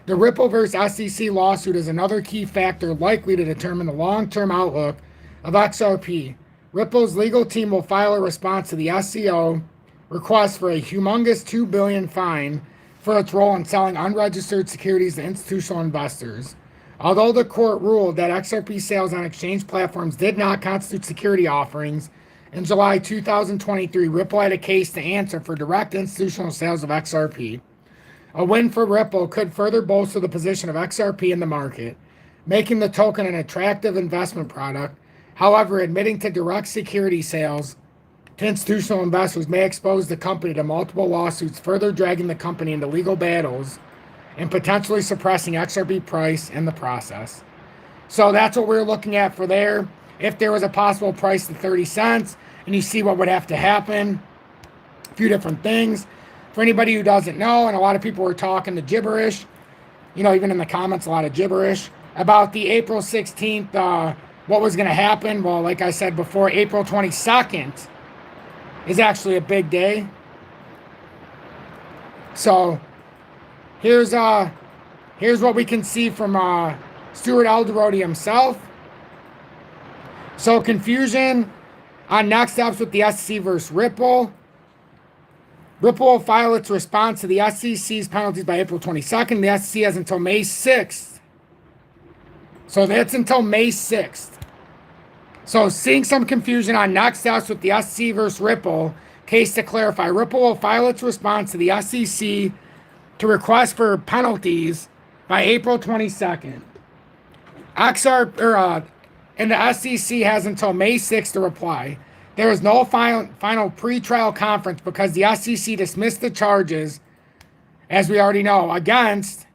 The Ripple vs. SEC lawsuit is another key factor likely to determine the long-term outlook of XRP. Ripple's legal team will file a response to the SEO request for a humongous $2 billion fine for its role in selling unregistered securities to institutional investors. Although the court ruled that XRP sales on exchange platforms did not constitute security offerings, in July 2023, Ripple had a case to answer for direct institutional sales of XRP. A win for Ripple could further bolster the position of XRP in the market, making the token an attractive investment product. However, admitting to direct security sales to institutional investors may expose the company to multiple lawsuits, further dragging the company into legal battles and potentially suppressing XRP price in the process. So that's what we're looking at for there. If there was a possible price to 30 cents, and you see what would have to happen, a few different things. For anybody who doesn't know, and a lot of people were talking the gibberish, even in the comments, a lot of gibberish, about the April 16th, what was going to happen. Well, like I said before, April 22nd is actually a big day. So here's what we can see from Stuart Alderodi himself. So confusion on next steps with the SEC versus Ripple. Ripple will file its response to the SEC's penalties by April 22nd. The SEC has until May 6th. So that's until May 6th. So seeing some confusion on next steps with the SEC versus Ripple. Case to clarify, Ripple will file its response to the SEC to request for penalties by April 22nd. And the SEC has until May 6th to reply. There is no final pre-trial conference because the SEC dismissed the charges, as we already know, against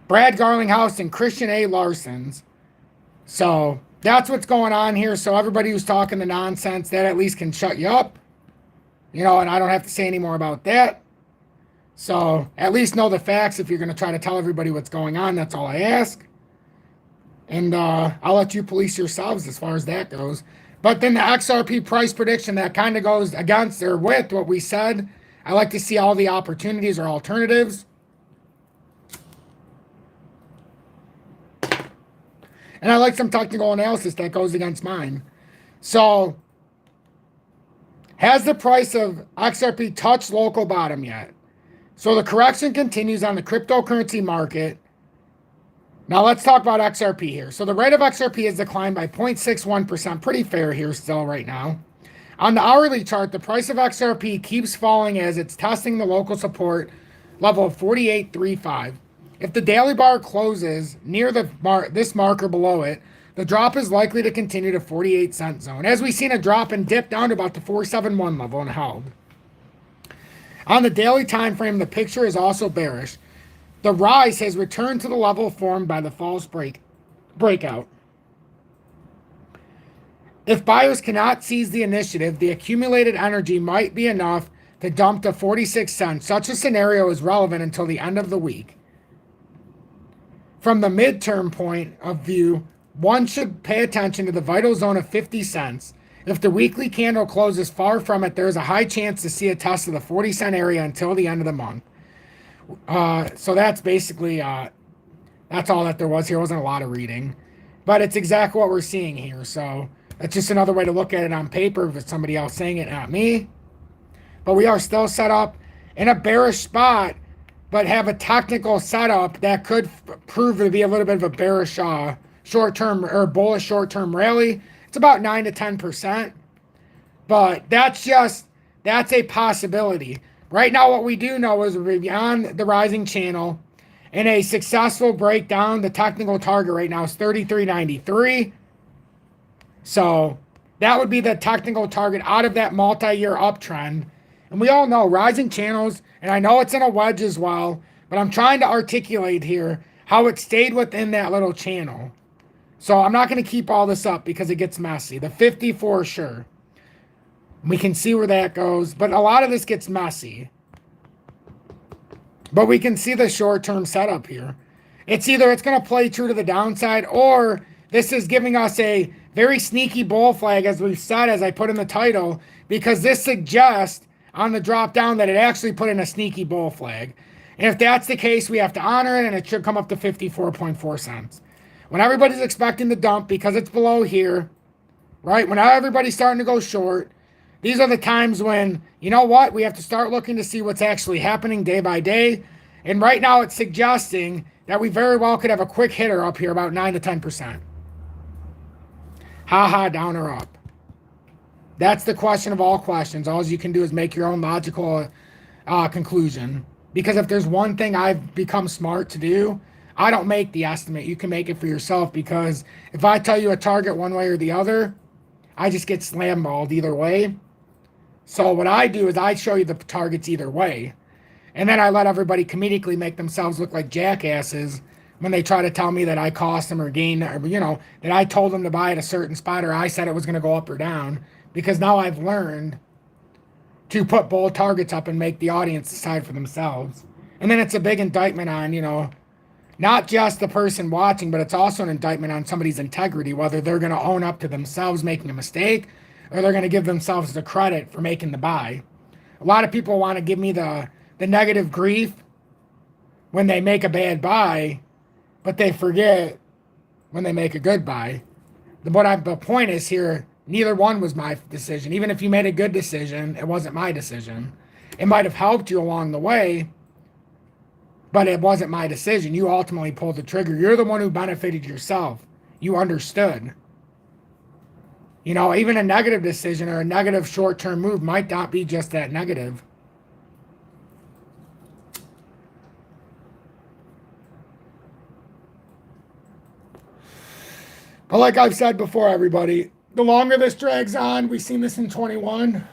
Brad Garlinghouse and Christian A. Larson's. So that's what's going on here. So everybody who's talking the nonsense, that at least can shut you up. And I don't have to say any more about that. So at least know the facts if you're going to try to tell everybody what's going on. That's all I ask. And I'll let you police yourselves as far as that goes. But then the XRP price prediction, that kind of goes against or with what we said. I like to see all the opportunities or alternatives. And I like some technical analysis that goes against mine. So, has the price of XRP touched local bottom yet? So the correction continues on the cryptocurrency market. Now let's talk about XRP here. So the rate of XRP has declined by 0.61%. Pretty fair here still right now. On the hourly chart, the price of XRP keeps falling as it's testing the local support level of 48.35. If the daily bar closes near this marker below it, the drop is likely to continue to 48-cent zone. As we've seen a drop and dip down to about the 471 level and held. On the daily time frame, the picture is also bearish. The rise has returned to the level formed by the false breakout. If buyers cannot seize the initiative, the accumulated energy might be enough to dump to 46 cents. Such a scenario is relevant until the end of the week. From the midterm point of view, one should pay attention to the vital zone of 50 cents. If the weekly candle closes far from it, there is a high chance to see a test of the 40-cent area until the end of the month. So that's basically, that's all that there was here. Wasn't a lot of reading. But it's exactly what we're seeing here. So that's just another way to look at it on paper if it's somebody else saying it, not me. But we are still set up in a bearish spot, but have a technical setup that could prove to be a little bit of a bearish short-term or bullish short-term rally. It's about 9 to 10%. But that's a possibility. Right now, what we do know is we're beyond the rising channel, and a successful breakdown. The technical target right now is 33.93. So that would be the technical target out of that multi-year uptrend. And we all know rising channels, and I know it's in a wedge as well, but I'm trying to articulate here how it stayed within that little channel. So I'm not going to keep all this up because it gets messy. The 50 for sure. We can see where that goes, but a lot of this gets messy. But we can see the short-term setup here. It's either it's going to play true to the downside, or this is giving us a very sneaky bull flag, as we've said, as I put in the title, because this suggests on the drop down that it actually put in a sneaky bull flag. And if that's the case, we have to honor it, and it should come up to 54.4 cents. When everybody's expecting the dump because it's below here, right? When everybody's starting to go short, these are the times when, you know what, we have to start looking to see what's actually happening day by day. And right now it's suggesting that we very well could have a quick hitter up here, about 9 to 10%. Down or up. That's the question of all questions. All you can do is make your own logical conclusion. Because if there's one thing I've become smart to do, I don't make the estimate. You can make it for yourself, because if I tell you a target one way or the other, I just get slam balled either way. So what I do is I show you the targets either way. And then I let everybody comedically make themselves look like jackasses when they try to tell me that I cost them or gain, or, that I told them to buy at a certain spot, or I said it was going to go up or down. Because now I've learned to put bold targets up and make the audience decide for themselves. And then it's a big indictment on, not just the person watching, but it's also an indictment on somebody's integrity, whether they're going to own up to themselves making a mistake, or they're going to give themselves the credit for making the buy. A lot of people want to give me the negative grief when they make a bad buy, but they forget when they make a good buy. The point is here, neither one was my decision. Even if you made a good decision, it wasn't my decision. It might have helped you along the way, but it wasn't my decision. You ultimately pulled the trigger. You're the one who benefited yourself. You understood. Even a negative decision or a negative short-term move might not be just that negative. But like I've said before, everybody, the longer this drags on, we've seen this in 21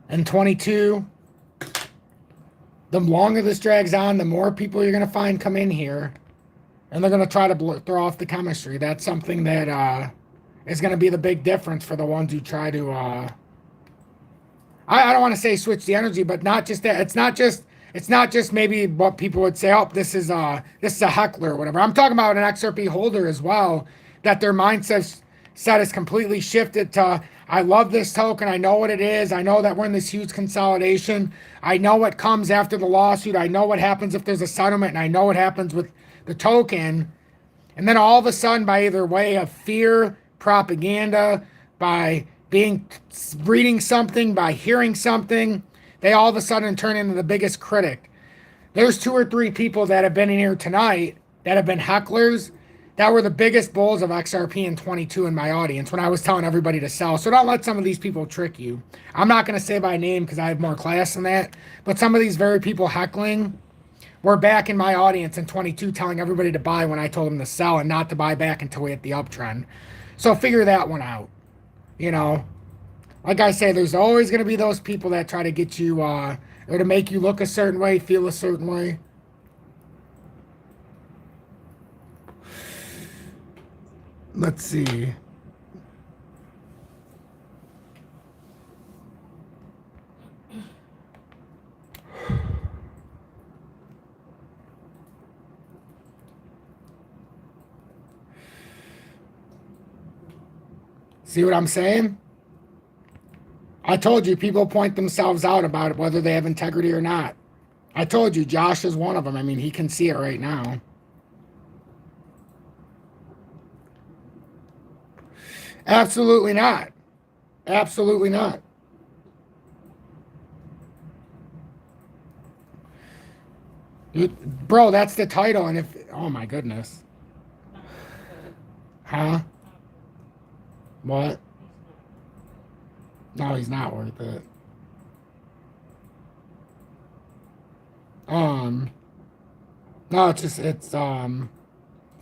and 22. The longer this drags on, the more people you're going to find come in here, and they're going to try to throw off the chemistry. That's something that is going to be the big difference for the ones who try to, I don't want to say switch the energy, but not just that. It's not just maybe what people would say, oh, this is a heckler or whatever. I'm talking about an XRP holder as well, that their mindset is completely shifted to, I love this token. I know what it is. I know that we're in this huge consolidation. I know what comes after the lawsuit. I know what happens if there's a settlement, and I know what happens with the token. And then all of a sudden, by either way of fear, propaganda, by reading something, by hearing something, they all of a sudden turn into the biggest critic. There's 2 or 3 people that have been in here tonight that have been hecklers that were the biggest bulls of XRP in 22 in my audience when I was telling everybody to sell. So don't let some of these people trick you. I'm not going to say by name because I have more class than that. But some of these very people heckling were back in my audience in 22 telling everybody to buy when I told them to sell and not to buy back until we hit the uptrend. So figure that one out. You know, like I say, there's always going to be those people that try to get you or to make you look a certain way, feel a certain way. Let's see. See what I'm saying? I told you people point themselves out about it, whether they have integrity or not. I told you Josh is one of them. I mean, he can see it right now. Absolutely not. Absolutely not. Bro, that's the title. And if, oh my goodness. Huh? What? No, he's not worth it. No, it's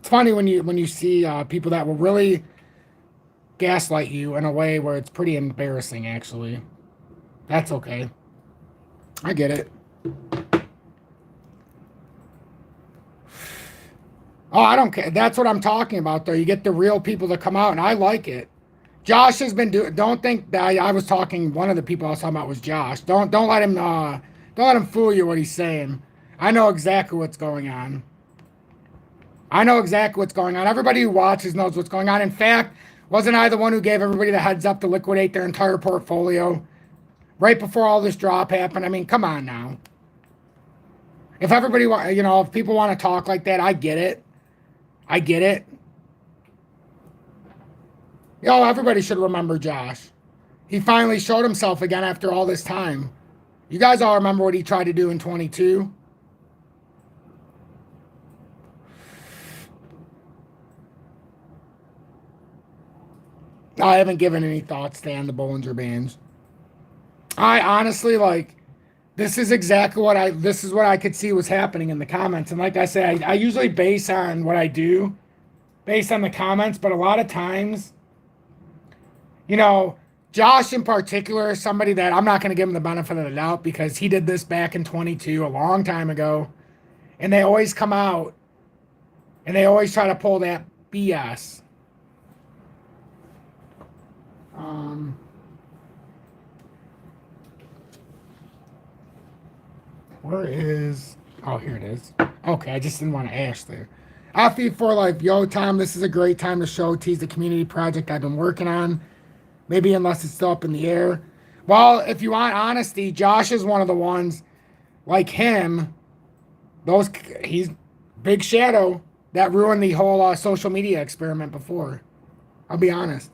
funny when you see people that will really gaslight you in a way where it's pretty embarrassing, actually. That's okay. I get it. Oh, I don't care. That's what I'm talking about, though. You get the real people to come out, and I like it. Josh has been doing. Don't think that I was talking. One of the people I was talking about was Josh. Don't let him fool you what he's saying. I know exactly what's going on. I know exactly what's going on. Everybody who watches knows what's going on. In fact, wasn't I the one who gave everybody the heads up to liquidate their entire portfolio right before all this drop happened? I mean, come on now. If everybody, if people want to talk like that, I get it. I get it. Everybody should remember Josh. He finally showed himself again after all this time. You guys all remember what he tried to do in 22? I haven't given any thoughts to the Bollinger Bands. I honestly, this is exactly what I could see was happening in the comments. And like I said, I usually base on what I do, based on the comments, but a lot of times, Josh in particular is somebody that I'm not going to give him the benefit of the doubt because he did this back in 22, a long time ago. And they always come out and they always try to pull that BS. Where is... Oh, here it is. Okay, I just didn't want to ask there. FE4 Life. Yo, Tom, this is a great time to show tease the community project I've been working on. Maybe unless it's still up in the air. Well, if you want honesty, Josh is one of the ones, like him, he's Big Shadow, that ruined the whole social media experiment before. I'll be honest.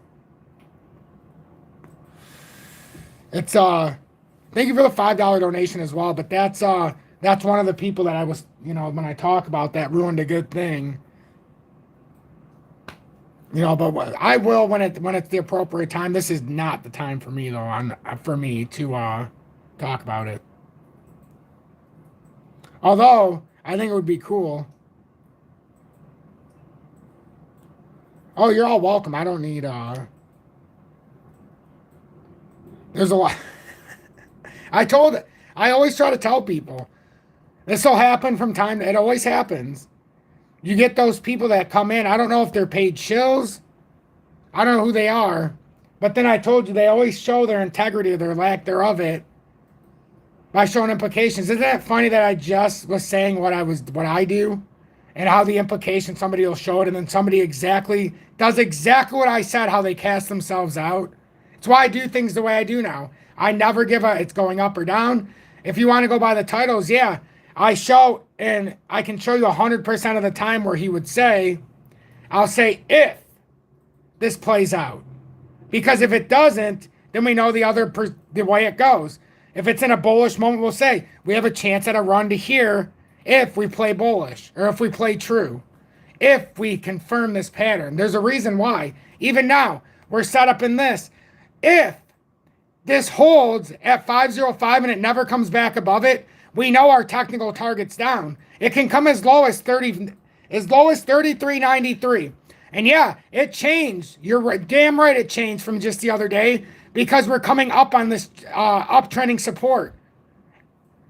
It's thank you for the $5 donation as well, but that's one of the people that I was, when I talk about that ruined a good thing. But I will when it's the appropriate time. This is not the time for me though, for me to talk about it. Although I think it would be cool. Oh, you're all welcome. I don't need there's a lot. I always try to tell people. This will happen from time to, it always happens. You get those people that come in. I don't know if they're paid shills. I don't know who they are. But then I told you they always show their integrity or their lack thereof it by showing implications. Isn't that funny that I just was saying what I do? And how the implication, somebody will show it and then somebody does exactly what I said, how they cast themselves out. It's why I do things the way I do now. I never give it's going up or down. If you want to go by the titles, yeah. I show, and I can show you 100% of the time where he would say, I'll say if this plays out. Because if it doesn't, then we know the way it goes. If it's in a bullish moment, we'll say we have a chance at a run to here if we play bullish or if we play true. If we confirm this pattern, there's a reason why. Even now, we're set up in this. If this holds at 505 and it never comes back above it, we know our technical target's down. It can come as low as 33.93. And yeah, it changed. You're right, damn right it changed from just the other day because we're coming up on this uptrending support.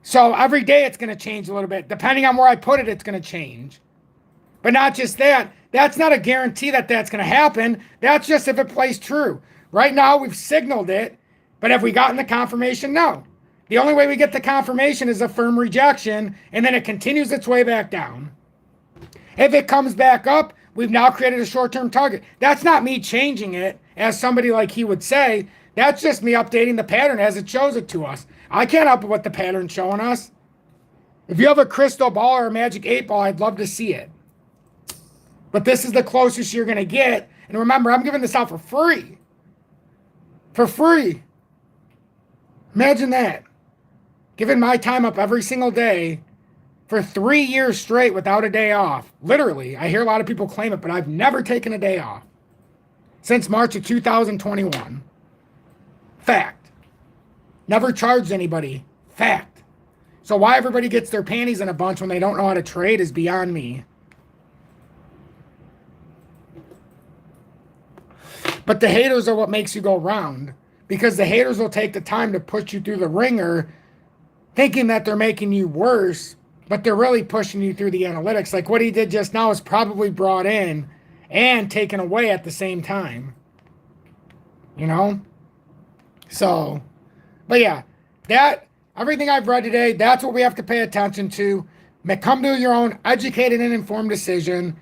So every day it's going to change a little bit. Depending on where I put it, it's going to change. But not just that. That's not a guarantee that that's going to happen. That's just if it plays true. Right now, we've signaled it. But have we gotten the confirmation? No. The only way we get the confirmation is a firm rejection, and then it continues its way back down. If it comes back up, we've now created a short-term target. That's not me changing it, as somebody like he would say. That's just me updating the pattern as it shows it to us. I can't help what the pattern's showing us. If you have a crystal ball or a magic 8-ball, I'd love to see it. But this is the closest you're going to get. And remember, I'm giving this out for free. For free. Imagine that. Giving my time up every single day for 3 years straight without a day off. Literally, I hear a lot of people claim it, but I've never taken a day off since March of 2021. Fact. Never charged anybody. Fact. So why everybody gets their panties in a bunch when they don't know how to trade is beyond me. But the haters are what makes you go round. Because the haters will take the time to push you through the ringer thinking that they're making you worse, but they're really pushing you through the analytics. Like what he did just now is probably brought in and taken away at the same time. You know? So, but yeah, everything I've read today, that's what we have to pay attention to. Come to your own educated and informed decision.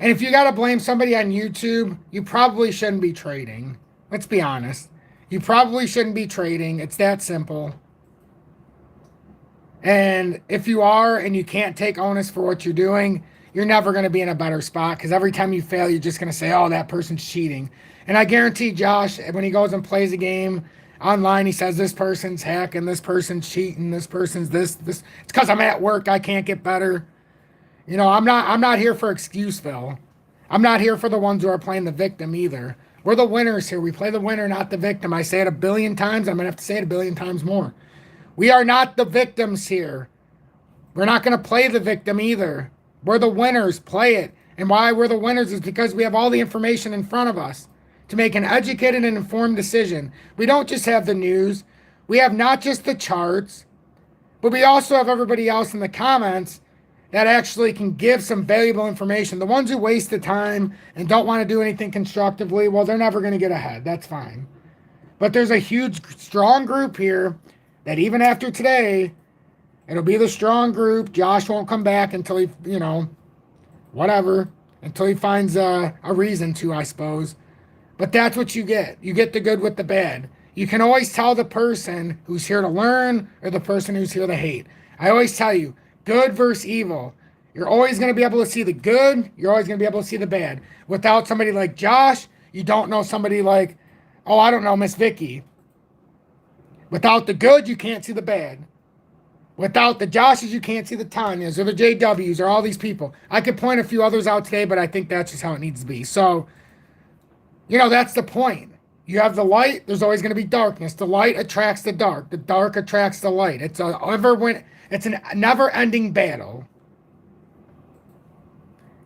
And if you got to blame somebody on YouTube, you probably shouldn't be trading. Let's be honest. You probably shouldn't be trading. It's that simple. And if you are and you can't take onus for what you're doing, you're never going to be in a better spot because every time you fail, you're just going to say, oh, that person's cheating. And I guarantee Josh, when he goes and plays a game online, he says this person's hacking, this person's cheating, this person's this. It's because I'm at work. I can't get better. You know, I'm not here for Excuseville. I'm not here for the ones who are playing the victim either. We're the winners here. We play the winner, not the victim. I say it 1 billion times. I'm going to have to say it 1 billion times more. We are not the victims here. We're not going to play the victim either. We're the winners. Play it. And why we're the winners is because we have all the information in front of us to make an educated and informed decision. We don't just have the news. We have not just the charts, but we also have everybody else in the comments that actually can give some valuable information. The ones who waste the time and don't want to do anything constructively, well, they're never going to get ahead. That's fine. But there's a huge, strong group here that even after today, it'll be the strong group. Josh won't come back until he, you know, whatever, until he finds a reason to, I suppose. But that's what you get. You get the good with the bad. You can always tell the person who's here to learn or the person who's here to hate. I always tell you, good versus evil. You're always going to be able to see the good. You're always going to be able to see the bad. Without somebody like Josh, you don't know somebody like, oh, I don't know, Miss Vicky. Without the good, you can't see the bad. Without the Joshes, you can't see the Tanyas or the JWs or all these people. I could point a few others out today, but I think that's just how it needs to be. So, you know, that's the point. You have the light, there's always going to be darkness. The light attracts the dark attracts the light. It's a never-ending battle.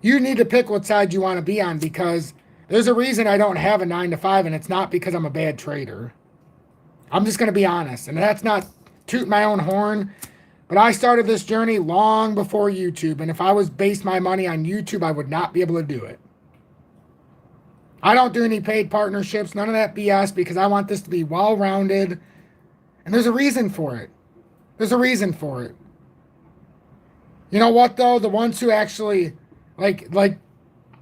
You need to pick what side you want to be on because there's a reason I don't have a 9-to-5, and it's not because I'm a bad trader. I'm just going to be honest, and that's not toot my own horn, but I started this journey long before YouTube, and if I was based my money on YouTube, I would not be able to do it. I don't do any paid partnerships, none of that BS, because I want this to be well-rounded, and there's a reason for it. There's a reason for it. You know what, though? The ones who actually, like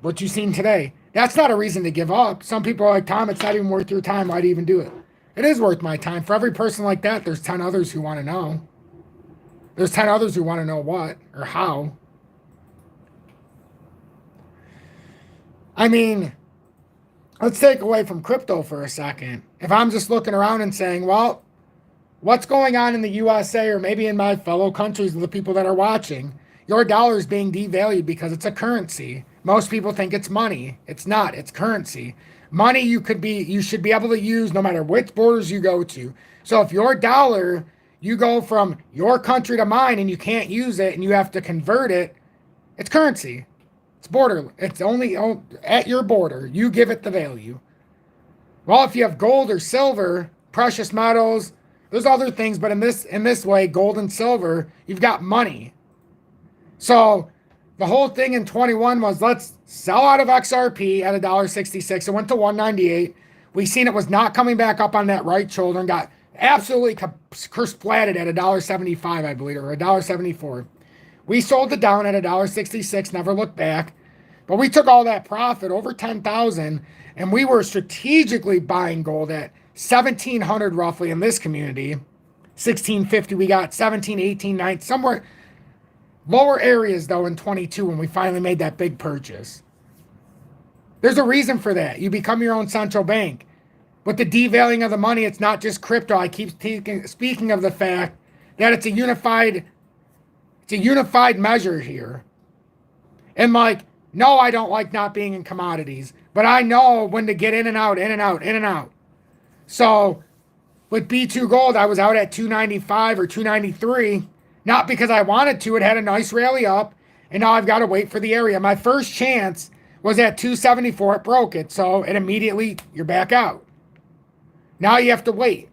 what you've seen today, that's not a reason to give up. Some people are like, Tom, it's not even worth your time. Why do you even do it? It is worth my time. For every person like that, there's 10 others who want to know. There's 10 others who want to know what or how. I mean, let's take away from crypto for a second. If I'm just looking around and saying, well, what's going on in the USA or maybe in my fellow countries of the people that are watching, your dollar is being devalued because it's a currency. Most people think it's money. It's not. It's currency. Money you should be able to use no matter which borders you go to. So if your dollar, you go from your country to mine and you can't use it and you have to convert it, it's currency. It's border. It's only at your border. You give it the value. Well, if you have gold or silver, precious metals, there's other things, but in this way, gold and silver, you've got money. So the whole thing in 21 was let's sell out of XRP at $1.66. It went to 198. We seen it was not coming back up on that right shoulder and got absolutely splatted at $1.75, I believe, or $1.74. We sold it down at $1.66, never looked back. But we took all that profit, over 10,000, and we were strategically buying gold at 1,700 roughly in this community. 1,650, we got 17, 18, 19, somewhere lower areas though in 22 when we finally made that big purchase. There's a reason for that. You become your own central bank. With the devaluing of the money, it's not just crypto. I keep speaking of the fact that it's a unified measure here. And like, no, I don't like not being in commodities, but I know when to get in and out, in and out, in and out. So with B2 Gold, I was out at 295 or 293, not because I wanted to. It had a nice rally up, and now I've got to wait for the area. My first chance was at 274. It broke it, so it immediately, you're back out. Now you have to wait.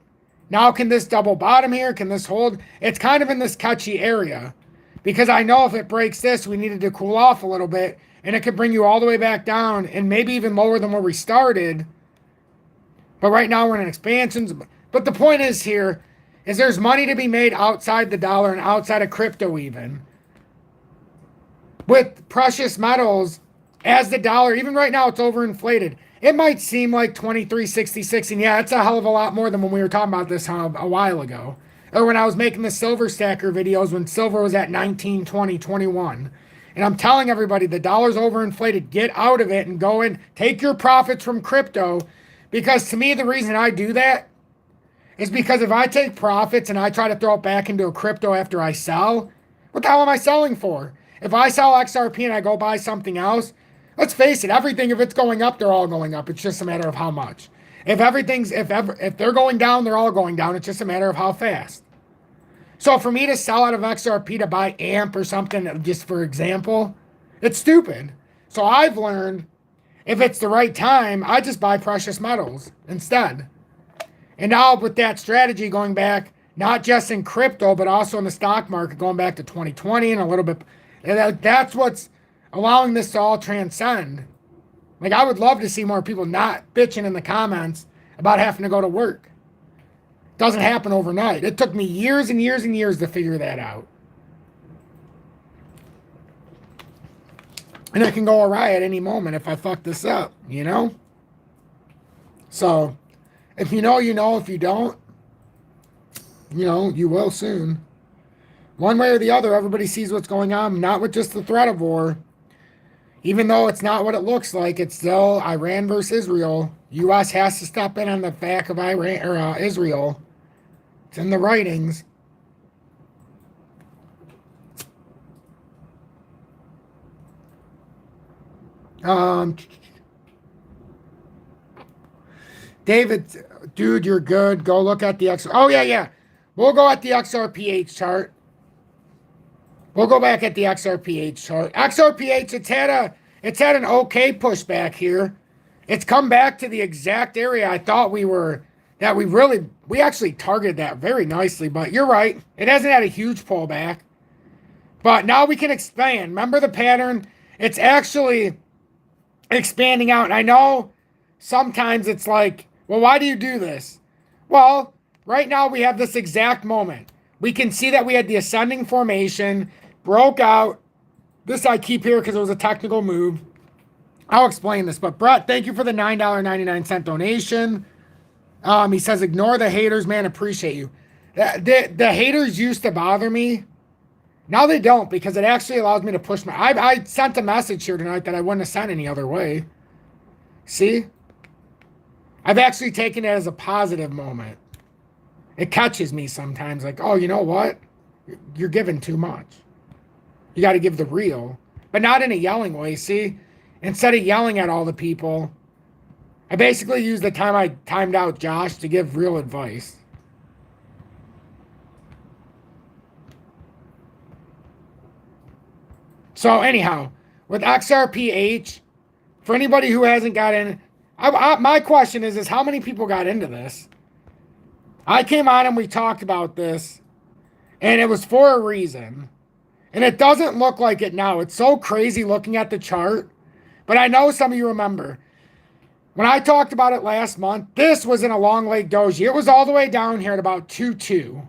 Now can this double bottom here? Can this hold? It's kind of in this catchy area because I know if it breaks this, we needed to cool off a little bit, and it could bring you all the way back down and maybe even lower than where we started. But right now we're in expansions. But the point is here is there's money to be made outside the dollar and outside of crypto even. With precious metals, as the dollar, even right now it's overinflated. It might seem like 23.66, and yeah, it's a hell of a lot more than when we were talking about this a while ago. Or when I was making the silver stacker videos when silver was at 19, 20, 21. And I'm telling everybody the dollar's overinflated. Get out of it and go in. Take your profits from crypto. Because to me, the reason I do that is because if I take profits and I try to throw it back into a crypto after I sell, what the hell am I selling for? If I sell XRP and I go buy something else, let's face it, everything, if it's going up, they're all going up. It's just a matter of how much. If they're going down, they're all going down. It's just a matter of how fast. So for me to sell out of XRP to buy AMP or something, just for example, it's stupid. So I've learned if it's the right time, I just buy precious metals instead. And now with that strategy going back, not just in crypto, but also in the stock market, going back to 2020 and a little bit, that's what's allowing this to all transcend. Like, I would love to see more people not bitching in the comments about having to go to work. Doesn't happen overnight. It took me years and years and years to figure that out. And it can go awry at any moment if I fuck this up, you know? So, if you know, you know. If you don't, you know, you will soon. One way or the other, everybody sees what's going on, not with just the threat of war. Even though it's not what it looks like, it's still Iran versus Israel. U.S. has to step in on the back of Israel. It's in the writings. David, dude, you're good. Go look at the XRP. Oh, yeah. We'll go at the XRPH chart. We'll go back at the XRPH chart. XRPH, it's had an okay pushback here. It's come back to the exact area I thought we actually targeted that very nicely, but you're right. It hasn't had a huge pullback. But now we can expand. Remember the pattern? It's actually expanding out. And I know sometimes it's like, well, why do you do this? Well, right now we have this exact moment. We can see that we had the ascending formation, broke out. This I keep here because it was a technical move. I'll explain this. But Brett, thank you for the $9.99 donation. He says, ignore the haters, man. Appreciate you. The haters used to bother me. Now they don't, because it actually allows me to push my... I sent a message here tonight that I wouldn't have sent any other way. See? I've actually taken it as a positive moment. It catches me sometimes like, oh, you know what? You're giving too much. You got to give the real, but not in a yelling way. See, instead of yelling at all the people, I basically used the time I timed out Josh to give real advice. So anyhow, with XRPH, for anybody who hasn't got in, my question is how many people got into this? I came on and we talked about this, and it was for a reason. And it doesn't look like it now. It's so crazy looking at the chart. But I know some of you remember. When I talked about it last month, this was in a long leg doji. It was all the way down here at about 2.2.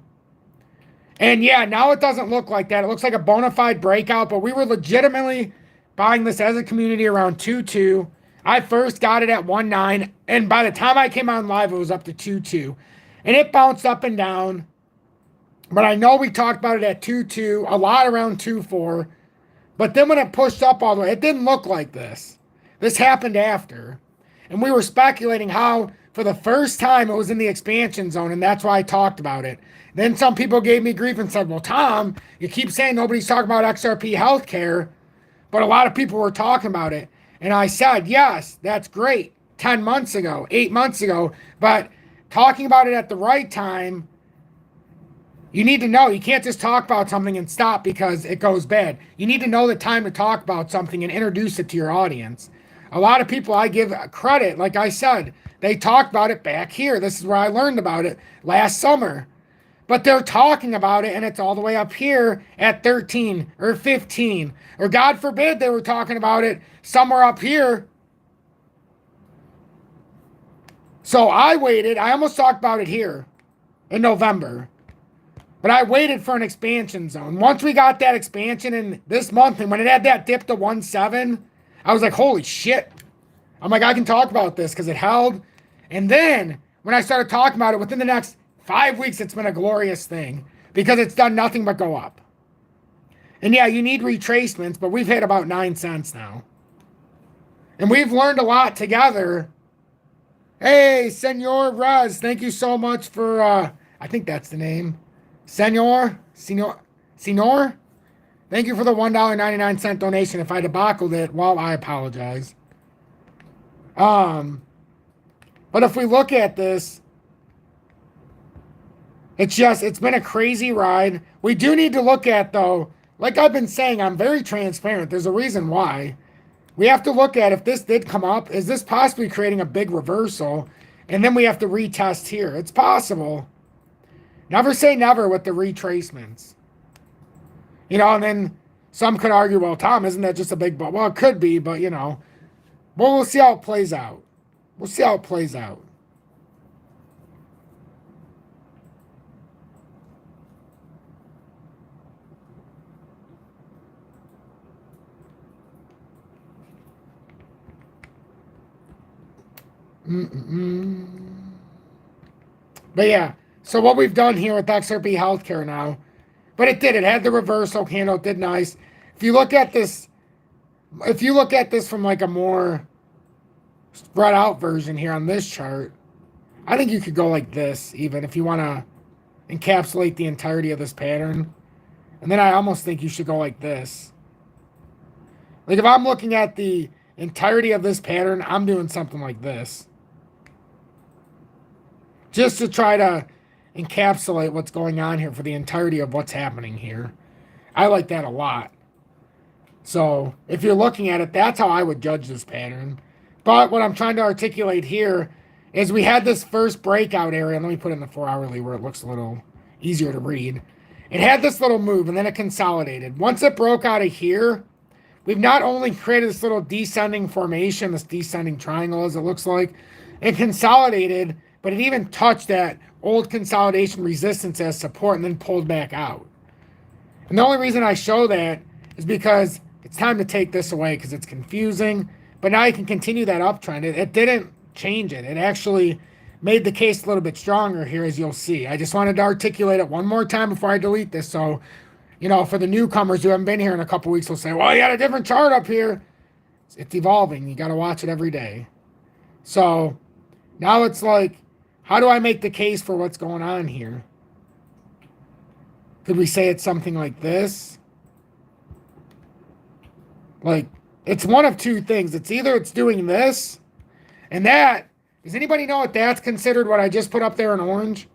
And yeah, now it doesn't look like that. It looks like a bona fide breakout, but we were legitimately buying this as a community around 2.2. I first got it at 1.9, and by the time I came on live, it was up to 2.2. And it bounced up and down. But I know we talked about it at 2.2, a lot around 2.4. But then when it pushed up all the way, it didn't look like this. This happened after. And we were speculating how, for the first time, it was in the expansion zone, and that's why I talked about it. Then some people gave me grief and said, well, Tom, you keep saying nobody's talking about XRP healthcare, but a lot of people were talking about it. And I said, yes, that's great. 10 months ago, 8 months ago. But talking about it at the right time, you need to know. You can't just talk about something and stop because it goes bad. You need to know the time to talk about something and introduce it to your audience. A lot of people I give credit, like I said, they talked about it back here. This is where I learned about it last summer. But they're talking about it, and it's all the way up here at 13 or 15. Or God forbid they were talking about it somewhere up here. So I waited. I almost talked about it here in November. But I waited for an expansion zone. Once we got that expansion in this month, and when it had that dip to 1.7, I was like, holy shit. I'm like, I can talk about this because it held. And then when I started talking about it, within the next 5 weeks, it's been a glorious thing because it's done nothing but go up. And yeah, you need retracements, but we've hit about 9 cents now. And we've learned a lot together. Hey, Senor Rez, thank you so much for, I think that's the name. Senor. Thank you for the $1.99 donation. If I debacled it, well, I apologize. But if we look at this, it's been a crazy ride. We do need to look at, though, like I've been saying, I'm very transparent. There's a reason why. We have to look at if this did come up, is this possibly creating a big reversal? And then we have to retest here. It's possible. Never say never with the retracements. You know, and then some could argue, well, Tom, isn't that just a big bump? Well, it could be, but, you know. Well, we'll see how it plays out. We'll see how it plays out. But yeah, so what we've done here with XRP Healthcare now, but it had the reversal candle, it did nice. If you look at this from like a more spread out version here on this chart, I think you could go like this even if you want to encapsulate the entirety of this pattern. And then I almost think you should go like this. Like if I'm looking at the entirety of this pattern, I'm doing something like this. Just to try to encapsulate what's going on here for the entirety of what's happening here. I like that a lot. So if you're looking at it, that's how I would judge this pattern. But what I'm trying to articulate here is we had this first breakout area. Let me put it in the 4-hourly where it looks a little easier to read. It had this little move, and then it consolidated. Once it broke out of here, we've not only created this little descending formation, this descending triangle as it looks like, it consolidated, but it even touched that old consolidation resistance as support and then pulled back out. And the only reason I show that is because it's time to take this away because it's confusing. But now you can continue that uptrend. It didn't change it. It actually made the case a little bit stronger here, as you'll see. I just wanted to articulate it one more time before I delete this. So, you know, for the newcomers who haven't been here in a couple weeks, will say, well, you got a different chart up here. It's evolving. You got to watch it every day. So now it's like, how do I make the case for what's going on here? Could we say it's something like this? Like, it's one of two things. It's either it's doing this, and that, does anybody know what that's considered, what I just put up there in orange?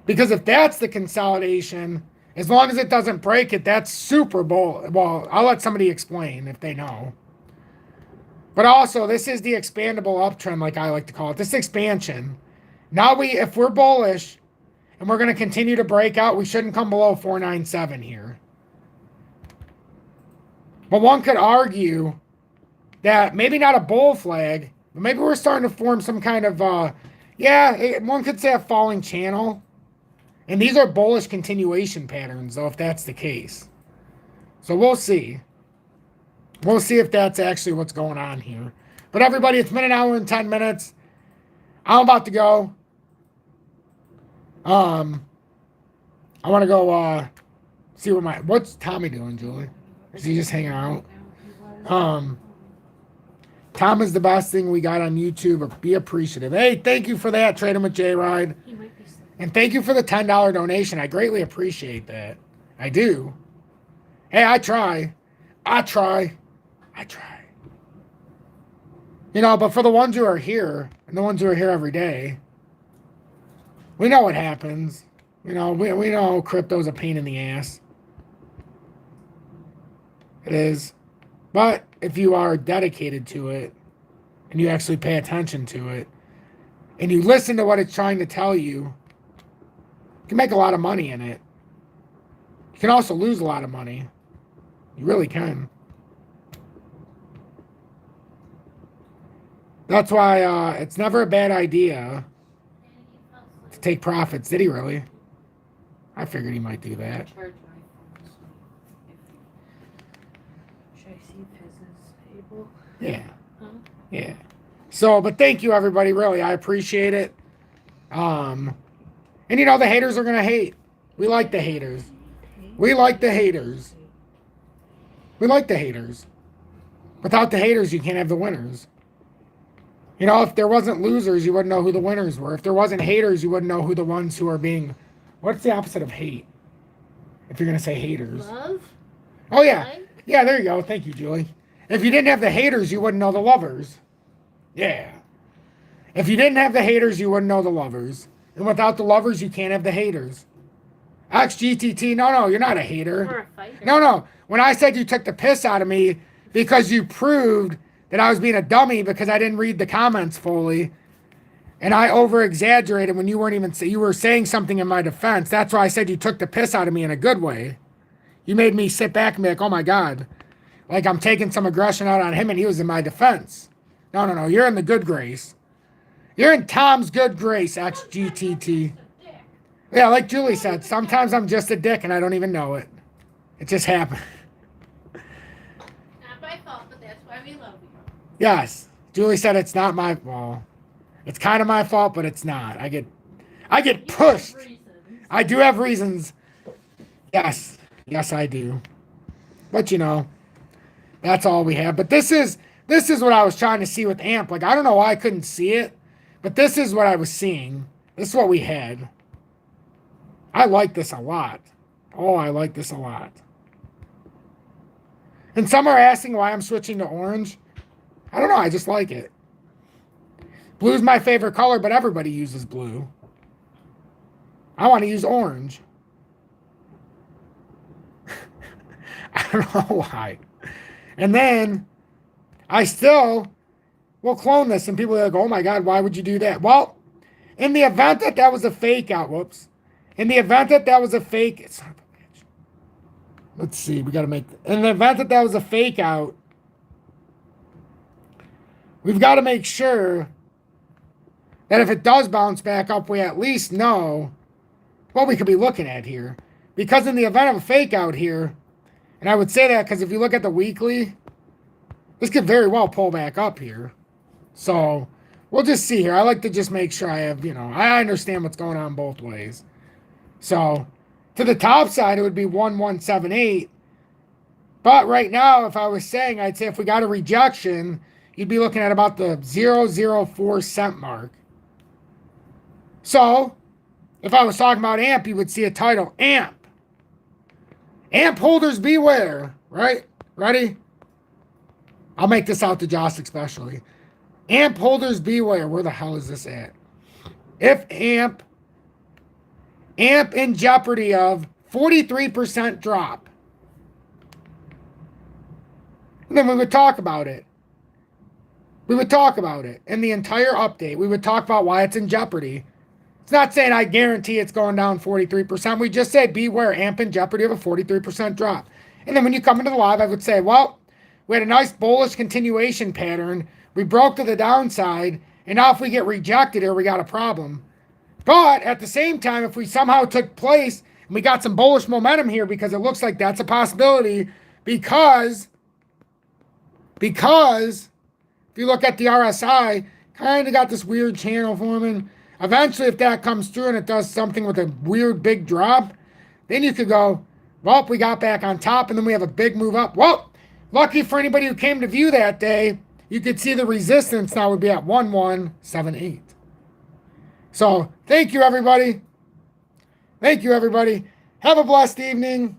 Because if that's the consolidation, as long as it doesn't break it, that's super bull. Well, I'll let somebody explain if they know. But also, this is the expandable uptrend, like I like to call it. This expansion. Now if we're bullish and we're going to continue to break out, we shouldn't come below 497 here. But one could argue that maybe not a bull flag, but maybe we're starting to form some kind of, one could say a falling channel. And these are bullish continuation patterns, though, if that's the case. So we'll see. We'll see if that's actually what's going on here. But everybody, it's been an hour and 10 minutes. I'm about to go. I want to go see what's Tommy doing, Julie? Is he just hanging out? Tom is the best thing we got on YouTube. Be appreciative. Hey, thank you for that, Trading with J-Ride. And thank you for the $10 donation. I greatly appreciate that. I do. Hey, I try. You know, but for the ones who are here, and the ones who are here every day, we know what happens. You know, we know crypto's a pain in the ass. It is. But if you are dedicated to it, and you actually pay attention to it, and you listen to what it's trying to tell you, you can make a lot of money in it. You can also lose a lot of money. You really can. That's why it's never a bad idea to take profits. Did he really? I figured he might do that. Should I see if his is able? Yeah. Huh? Yeah. So, but thank you, everybody. Really, I appreciate it. And you know, the haters are going to hate. We like the haters. We like the haters. We like the haters. Without the haters, you can't have the winners. You know, if there wasn't losers, you wouldn't know who the winners were. If there wasn't haters, you wouldn't know who the ones who are being... What's the opposite of hate? If you're going to say haters. Love? Oh, yeah. Love? Yeah, there you go. Thank you, Julie. If you didn't have the haters, you wouldn't know the lovers. Yeah. If you didn't have the haters, you wouldn't know the lovers. And without the lovers, you can't have the haters. XGTT, no, you're not a hater. Or a fighter. No. When I said you took the piss out of me because you proved that I was being a dummy because I didn't read the comments fully, and I over-exaggerated when you weren't even... You were saying something in my defense. That's why I said you took the piss out of me in a good way. You made me sit back and be like, oh my God. Like I'm taking some aggression out on him and he was in my defense. No. You're in the good grace. You're in Tom's good grace, XGTT. Yeah, like Julie said, sometimes I'm just a dick and I don't even know it. It just happened. Not my fault, but that's why we love you. Yes. Julie said it's not my fault. It's kind of my fault, but it's not. I get pushed. I do have reasons. Yes, I do. But you know, that's all we have. But this is what I was trying to see with AMP. Like I don't know why I couldn't see it, but this is what I was seeing. This is what we had. I like this a lot. Oh, I like this a lot. And some are asking why I'm switching to orange. I don't know. I just like it. Blue's my favorite color, but everybody uses blue. I want to use orange. I don't know why. And then I still will clone this, and people are like, oh my God, why would you do that? Well, in the event that was a fake out, in the event that was a fake, let's see, we got to make, in the event that was a fake out, we've got to make sure that if it does bounce back up, we at least know what we could be looking at here. Because in the event of a fake out here, and I would say that because if you look at the weekly, this could very well pull back up here. So we'll just see here. I like to just make sure I have, I understand what's going on both ways. So to the top side, it would be 1178. But right now, if I was saying, I'd say if we got a rejection, you'd be looking at about the 0.004 cent mark. So, if I was talking about AMP, you would see a title, AMP. AMP holders beware, right? Ready? I'll make this out to Joss especially. AMP holders beware. Where the hell is this at? If AMP in jeopardy of 43% drop. And then we would talk about it. We would talk about it in the entire update. We would talk about why it's in jeopardy. It's not saying I guarantee it's going down 43%. We just say beware, AMP in jeopardy of a 43% drop. And then when you come into the live, I would say, well, we had a nice bullish continuation pattern. We broke to the downside. And now if we get rejected here, we got a problem. But at the same time, if we somehow took place and we got some bullish momentum here, because it looks like that's a possibility, because if you look at the RSI, kind of got this weird channel forming. Eventually, if that comes through and it does something with a weird big drop, then you could go, well, we got back on top, and then we have a big move up. Well, lucky for anybody who came to view that day, you could see the resistance now would be at 1178. So, thank you, everybody. Thank you, everybody. Have a blessed evening.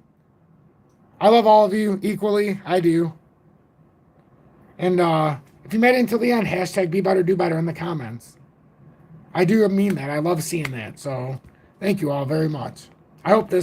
I love all of you equally. I do. And if you made it until the end, hashtag be better, do better in the comments. I do mean that. I love seeing that. So, thank you all very much. I hope this